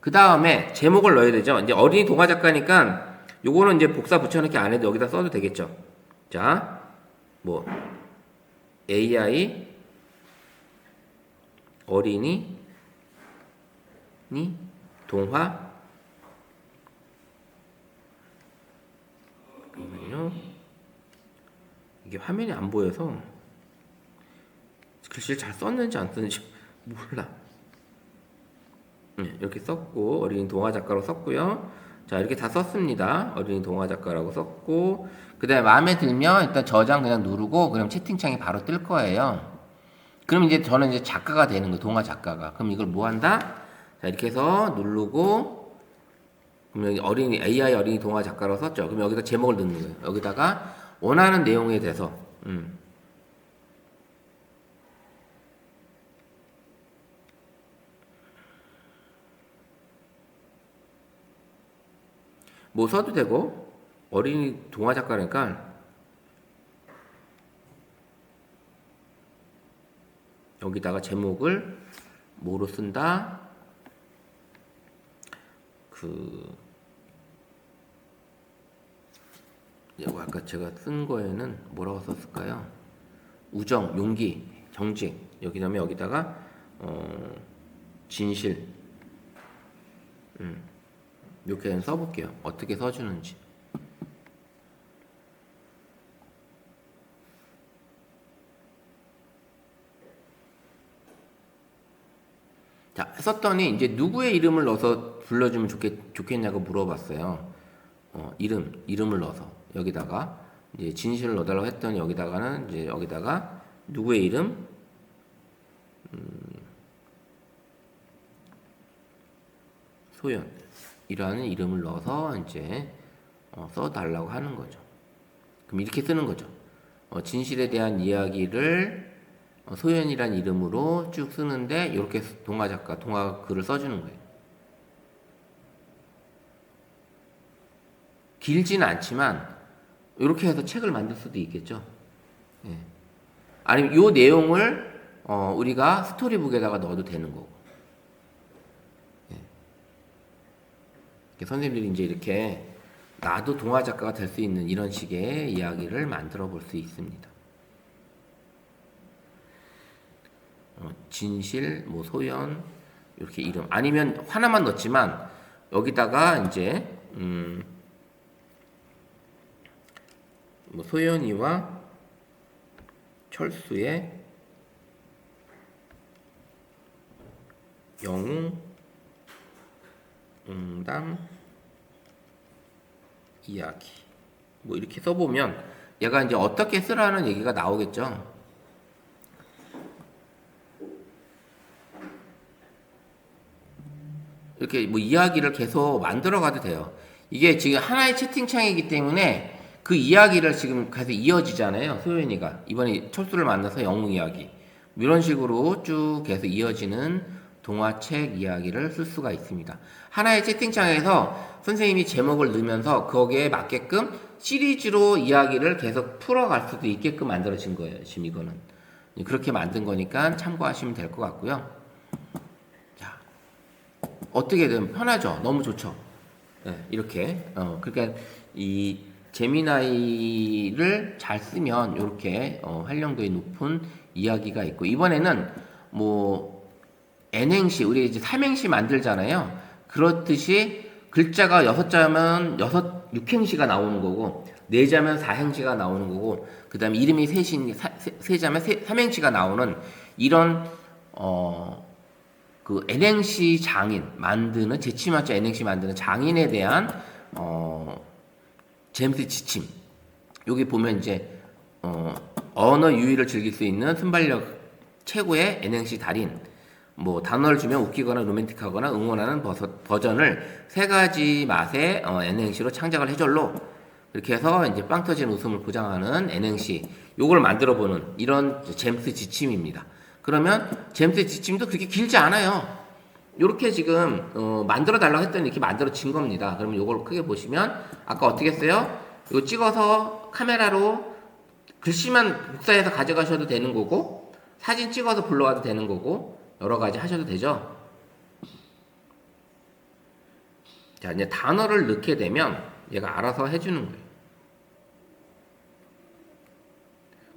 그 다음에 제목을 넣어야 되죠. 이제 어린이 동화 작가니까 요거는 이제 복사 붙여넣기 안 해도 여기다 써도 되겠죠. 자, 뭐 AI 어린이 동화 잠깐만요. 이게 화면이 안 보여서 글씨를 잘 썼는지 안 썼는지 몰라. 네, 이렇게 썼고 어린이 동화 작가로 썼고요. 자, 이렇게 다 썼습니다. 어린이 동화 작가라고 썼고 그 다음에 마음에 들면 일단 저장 그냥 누르고 그럼 채팅창이 바로 뜰 거예요. 그럼 이제 저는 이제 작가가 되는 거예요. 동화 작가가. 그럼 이걸 뭐 한다? 자, 이렇게 해서 누르고 그럼 여기 어린이 AI 어린이 동화 작가로 썼죠. 그럼 여기다 제목을 넣는 거예요. 여기다가 원하는 내용에 대해서 뭐 써도 되고 어린이 동화 작가니까 여기다가 제목을 뭐로 쓴다? 이거 아까 제가 쓴 거에는 뭐라고 썼을까요? 우정, 용기, 정직 여기 다음에 여기다가 진실 이렇게 써볼게요. 어떻게 써주는지. 자, 썼더니 이제 누구의 이름을 넣어서 불러주면 좋겠냐고 물어봤어요. 이름을 넣어서 여기다가 이제 진실을 넣어달라고 했더니 여기다가는 이제 여기다가 누구의 이름, 소연이라는 이름을 넣어서 이제 써달라고 하는 거죠. 그럼 이렇게 쓰는 거죠. 진실에 대한 이야기를 소연이란 이름으로 쭉 쓰는데 이렇게 동화 작가, 동화 글을 써주는 거예요. 길지는 않지만 이렇게 해서 책을 만들 수도 있겠죠. 예. 아니면 이 내용을 우리가 스토리북에다가 넣어도 되는 거고. 예. 선생님들이 이제 이렇게 나도 동화 작가가 될 수 있는 이런 식의 이야기를 만들어 볼 수 있습니다. 진실, 뭐 소연 이렇게 이름 아니면 하나만 넣지만 여기다가 이제 뭐 소연이와 철수의 영웅담 이야기 뭐 이렇게 써보면 얘가 이제 어떻게 쓰라는 얘기가 나오겠죠. 이렇게 뭐 이야기를 계속 만들어 가도 돼요. 이게 지금 하나의 채팅창이기 때문에 그 이야기를 지금 계속 이어지잖아요. 소연이가 이번에 철수를 만나서 영웅 이야기 이런 식으로 쭉 계속 이어지는 동화책 이야기를 쓸 수가 있습니다. 하나의 채팅창에서 선생님이 제목을 넣으면서 거기에 맞게끔 시리즈로 이야기를 계속 풀어갈 수도 있게끔 만들어진 거예요. 지금 이거는 그렇게 만든 거니까 참고하시면 될 것 같고요. 자, 어떻게든 편하죠. 너무 좋죠. 네, 이렇게 그러니까 이 제미나이를 잘 쓰면 이렇게 활용도의 높은 이야기가 있고 이번에는 뭐 N행시 우리 이제 삼행시 만들잖아요. 그렇듯이 글자가 6자면 6행시가 나오는 거고 4자면 4행시가 나오는 거고 그 다음에 이름이 3자면 3행시가 나오는 이런 그 N행시 장인 만드는 재치맞죠. N행시 만드는 장인에 대한 제임스 지침. 여기 보면 이제 언어 유희를 즐길 수 있는 순발력 최고의 N행시 달인. 뭐 단어를 주면 웃기거나 로맨틱하거나 응원하는 버전을 3가지 맛의 N행시로 창작을 해줄로 이렇게 해서 이제 빵 터지는 웃음을 보장하는 N행시 요걸 만들어 보는 이런 제임스 지침입니다. 그러면 잼스의 지침도 그렇게 길지 않아요. 이렇게 지금 만들어 달라고 했더니 이렇게 만들어진 겁니다. 그러면 이걸 크게 보시면 아까 어떻게 했어요? 이거 찍어서 카메라로 글씨만 복사해서 가져가셔도 되는 거고 사진 찍어서 불러와도 되는 거고 여러 가지 하셔도 되죠. 자, 이제 단어를 넣게 되면 얘가 알아서 해주는 거예요.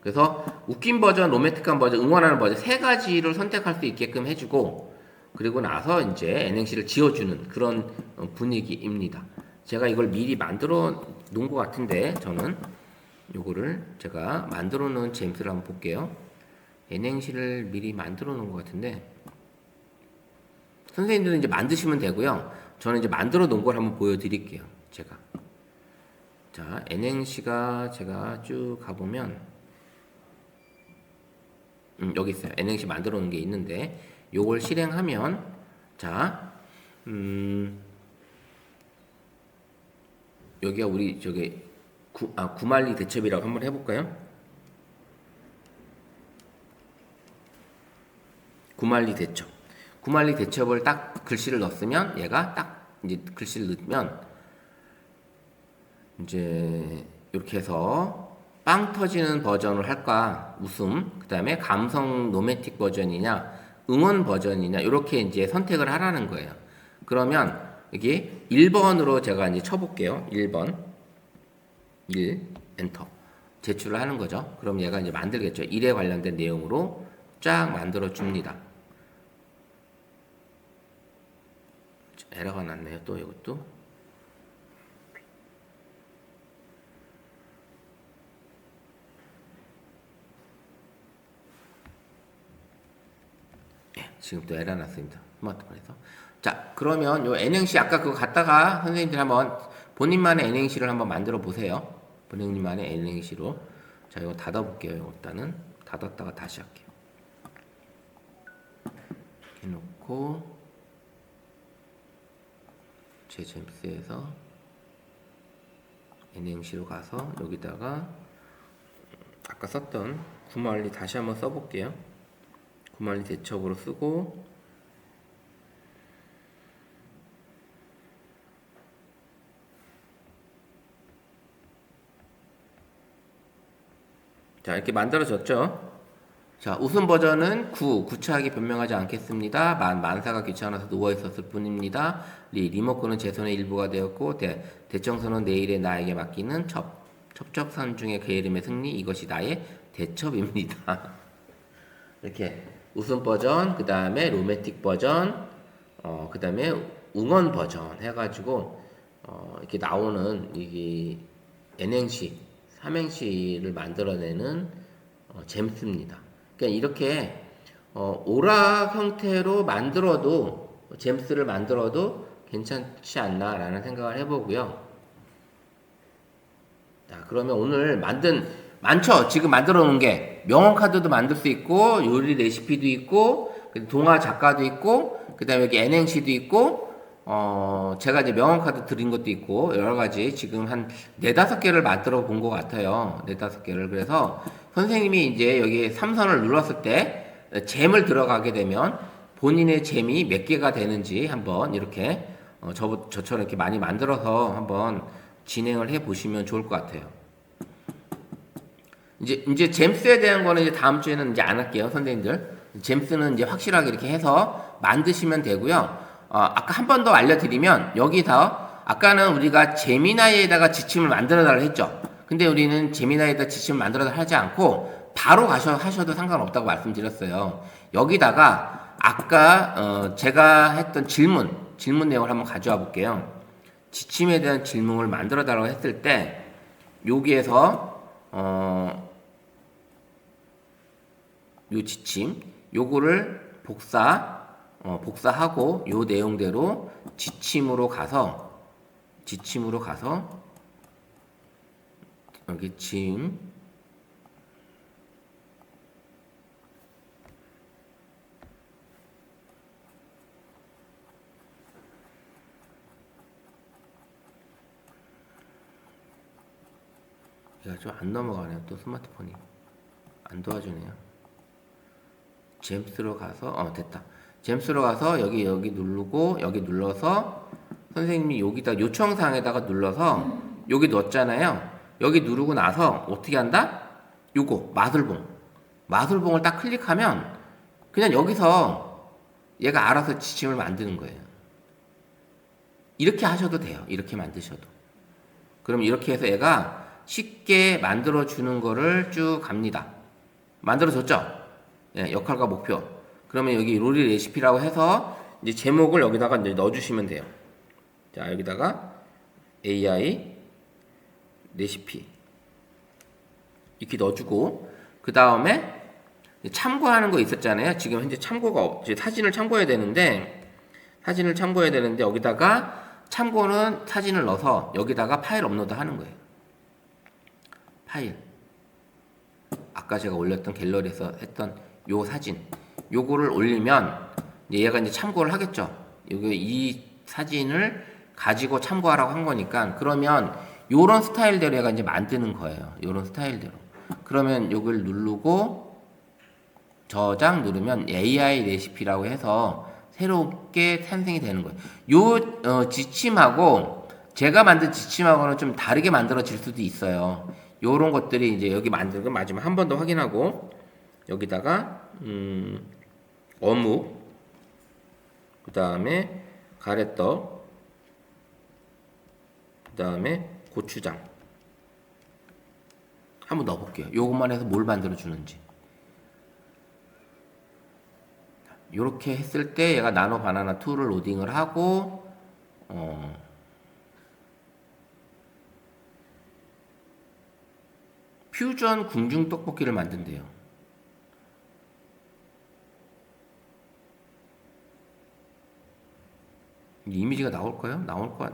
그래서 웃긴 버전, 로맨틱한 버전, 응원하는 버전 세 가지를 선택할 수 있게끔 해주고 그리고 나서 이제 N행시를 지어주는 그런 분위기입니다. 제가 이걸 미리 만들어 놓은 것 같은데 저는 요거를 제가 만들어 놓은 잼스를 한번 볼게요. N행시를 미리 만들어 놓은 것 같은데 선생님들은 이제 만드시면 되고요. 저는 이제 만들어 놓은 걸 한번 보여드릴게요. 제가 자 N행시가 제가 쭉 가보면 여기 있어요. N행시 만들어 놓은 게 있는데 요걸 실행하면 자 여기가 우리 저기 구만리 대첩이라고 한번 해볼까요? 구만리 대첩. 구만리 대첩을 딱 글씨를 넣었으면 얘가 딱 이제 글씨를 넣으면 이제 이렇게 해서 빵 터지는 버전을 할까 웃음 그 다음에 감성 로맨틱 버전이냐 응원 버전이냐 이렇게 이제 선택을 하라는 거예요. 그러면 여기 1번으로 제가 이제 쳐볼게요. 1번 1 엔터 제출을 하는 거죠. 그럼 얘가 이제 만들겠죠. 1에 관련된 내용으로 쫙 만들어 줍니다. 에러가 났네요. 또 이것도 지금 또 에러 났습니다. 스마트폰에서. 자, 그러면 요 N행시 아까 그거 갖다가 선생님들 한번 본인만의 N행시를 한번 만들어 보세요. 본인만의 N행시로. 자, 이거 닫아 볼게요. 일단은 닫았다가 다시 할게요. 해놓고 제 잼스에서 N행시로 가서 여기다가 아까 썼던 구만리 다시 한번 써볼게요. 구만리 대첩으로 쓰고 자 이렇게 만들어졌죠. 자 웃음 버전은 구차하게 변명하지 않겠습니다. 만사가 귀찮아서 누워있었을 뿐입니다. 리모컨은 제 손의 일부가 되었고 대청소는 내일의 나에게 맡기는 첩적산 중의 게으름의 승리 이것이 나의 대첩입니다. 이렇게 웃음 버전, 그 다음에 로맨틱 버전, 그 다음에 응원 버전 해가지고 이렇게 나오는 이게 N행시, 삼행시를 만들어내는 잼스입니다. 그러니까 이렇게 오락 형태로 만들어도 잼스를 만들어도 괜찮지 않나라는 생각을 해보고요. 자, 그러면 오늘 많죠? 지금 만들어 놓은 게 명언 카드도 만들 수 있고 요리 레시피도 있고 동화 작가도 있고 그 다음에 여기 N행시도 있고 제가 이제 명언 카드 드린 것도 있고 여러 가지 지금 한 4-5개를 만들어 본 것 같아요. 4-5개를. 그래서 선생님이 이제 여기 3선을 눌렀을 때 잼을 들어가게 되면 본인의 잼이 몇 개가 되는지 한번 이렇게 저처럼 이렇게 많이 만들어서 한번 진행을 해 보시면 좋을 것 같아요. 이제 잼스에 대한 거는 이제 다음 주에는 이제 안 할게요, 선생님들. 잼스는 이제 확실하게 이렇게 해서 만드시면 되고요. 아까 한 번 더 알려드리면 여기서 아까는 우리가 제미나이에다가 지침을 만들어 달라고 했죠. 근데 우리는 제미나이에다 지침을 만들어 달라고 하지 않고 바로 하셔도 상관없다고 말씀드렸어요. 여기다가 아까 제가 했던 질문 내용을 한번 가져와 볼게요. 지침에 대한 질문을 만들어 달라고 했을 때 여기에서 요 지침 요거를 복사하고 요 내용대로 지침으로 가서 여기 짐 얘가 좀 안 넘어가네요. 또 스마트폰이 안 도와주네요. 잼스로 가서 됐다. 잼스로 가서 여기 누르고 여기 눌러서 선생님이 여기다 요청사항에다가 눌러서 여기 넣었잖아요. 여기 누르고 나서 어떻게 한다? 요거 마술봉을 딱 클릭하면 그냥 여기서 얘가 알아서 지침을 만드는 거예요. 이렇게 하셔도 돼요. 이렇게 만드셔도. 그럼 이렇게 해서 얘가 쉽게 만들어 주는 거를 쭉 갑니다. 만들어 줬죠? 예, 역할과 목표. 그러면 여기 로리 레시피라고 해서 이제 제목을 여기다가 이제 넣어 주시면 돼요. 자, 여기다가 AI 레시피 이렇게 넣어주고, 그 다음에 참고하는 거 있었잖아요. 지금 현재 이제 사진을 참고해야 되는데 여기다가 참고는 사진을 넣어서 여기다가 파일 업로드 하는 거예요. 파일. 아까 제가 올렸던 갤러리에서 했던 요 사진. 요거를 올리면 얘가 이제 참고를 하겠죠. 이 사진을 가지고 참고하라고 한 거니까, 그러면 요런 스타일대로 얘가 이제 만드는 거예요. 요런 스타일대로. 그러면 요걸 누르고 저장 누르면 AI 레시피라고 해서 새롭게 탄생이 되는 거예요. 요 지침하고 제가 만든 지침하고는 좀 다르게 만들어질 수도 있어요. 요런 것들이 이제 여기 만들고 마지막 한 번 더 확인하고 여기다가 어묵, 그 다음에 가래떡, 그 다음에 고추장 한번 넣어볼게요. 요것만 해서 뭘 만들어 주는지. 요렇게 했을 때 얘가 나노 바나나 2를 로딩을 하고 퓨전 궁중 떡볶이를 만든대요. 이미지가 나올까요?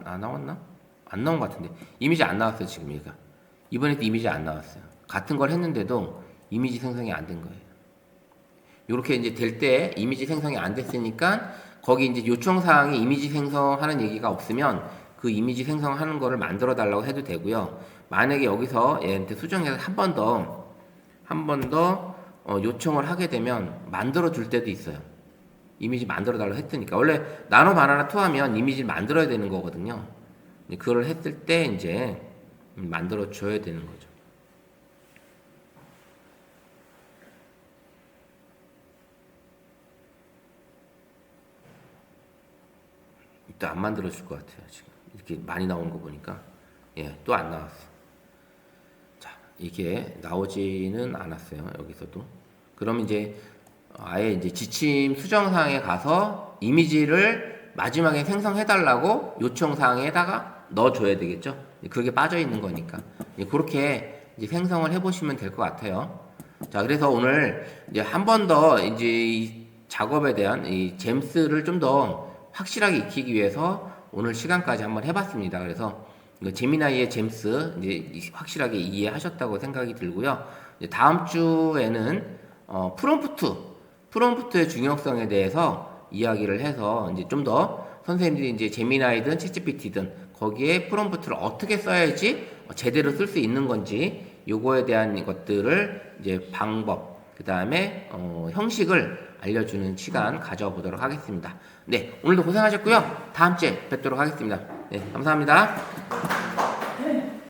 안 나왔나? 안 나온 것 같은데. 이미지 안 나왔어요, 지금 얘가. 이번에도 이미지 안 나왔어요. 같은 걸 했는데도 이미지 생성이 안 된 거예요. 요렇게 이제 될 때 이미지 생성이 안 됐으니까 거기 이제 요청사항에 이미지 생성하는 얘기가 없으면 그 이미지 생성하는 거를 만들어 달라고 해도 되고요. 만약에 여기서 얘한테 수정해서 한 번 더 요청을 하게 되면 만들어 줄 때도 있어요. 이미지 만들어 달라고 했으니까. 원래 나노 바나나 2 하면 이미지를 만들어야 되는 거거든요. 그걸 했을 때 이제 만들어 줘야 되는 거죠. 또 안 만들어 줄 것 같아요. 지금 이렇게 많이 나오는 거 보니까. 또 안 나왔어. 자, 이게 나오지는 않았어요. 여기서도. 그럼 이제 아예 이제 지침 수정사항에 가서 이미지를 마지막에 생성해달라고 요청사항에다가 넣어줘야 되겠죠. 그게 빠져 있는 거니까. 그렇게 이제 생성을 해보시면 될 것 같아요. 자, 그래서 오늘 이제 한 번 더 이제 이 작업에 대한 이 잼스를 좀 더 확실하게 익히기 위해서 오늘 시간까지 한번 해봤습니다. 그래서 제미나이의 잼스 이제 확실하게 이해하셨다고 생각이 들고요. 이제 다음 주에는 프롬프트의 중요성에 대해서 이야기를 해서 이제 좀 더 선생님들이 이제 제미나이든 챗GPT든 거기에 프롬프트를 어떻게 써야지 제대로 쓸 수 있는 건지 요거에 대한 것들을 이제 방법, 그 다음에 형식을 알려주는 시간 가져보도록 하겠습니다. 네, 오늘도 고생하셨고요. 다음 주에 뵙도록 하겠습니다. 네, 감사합니다.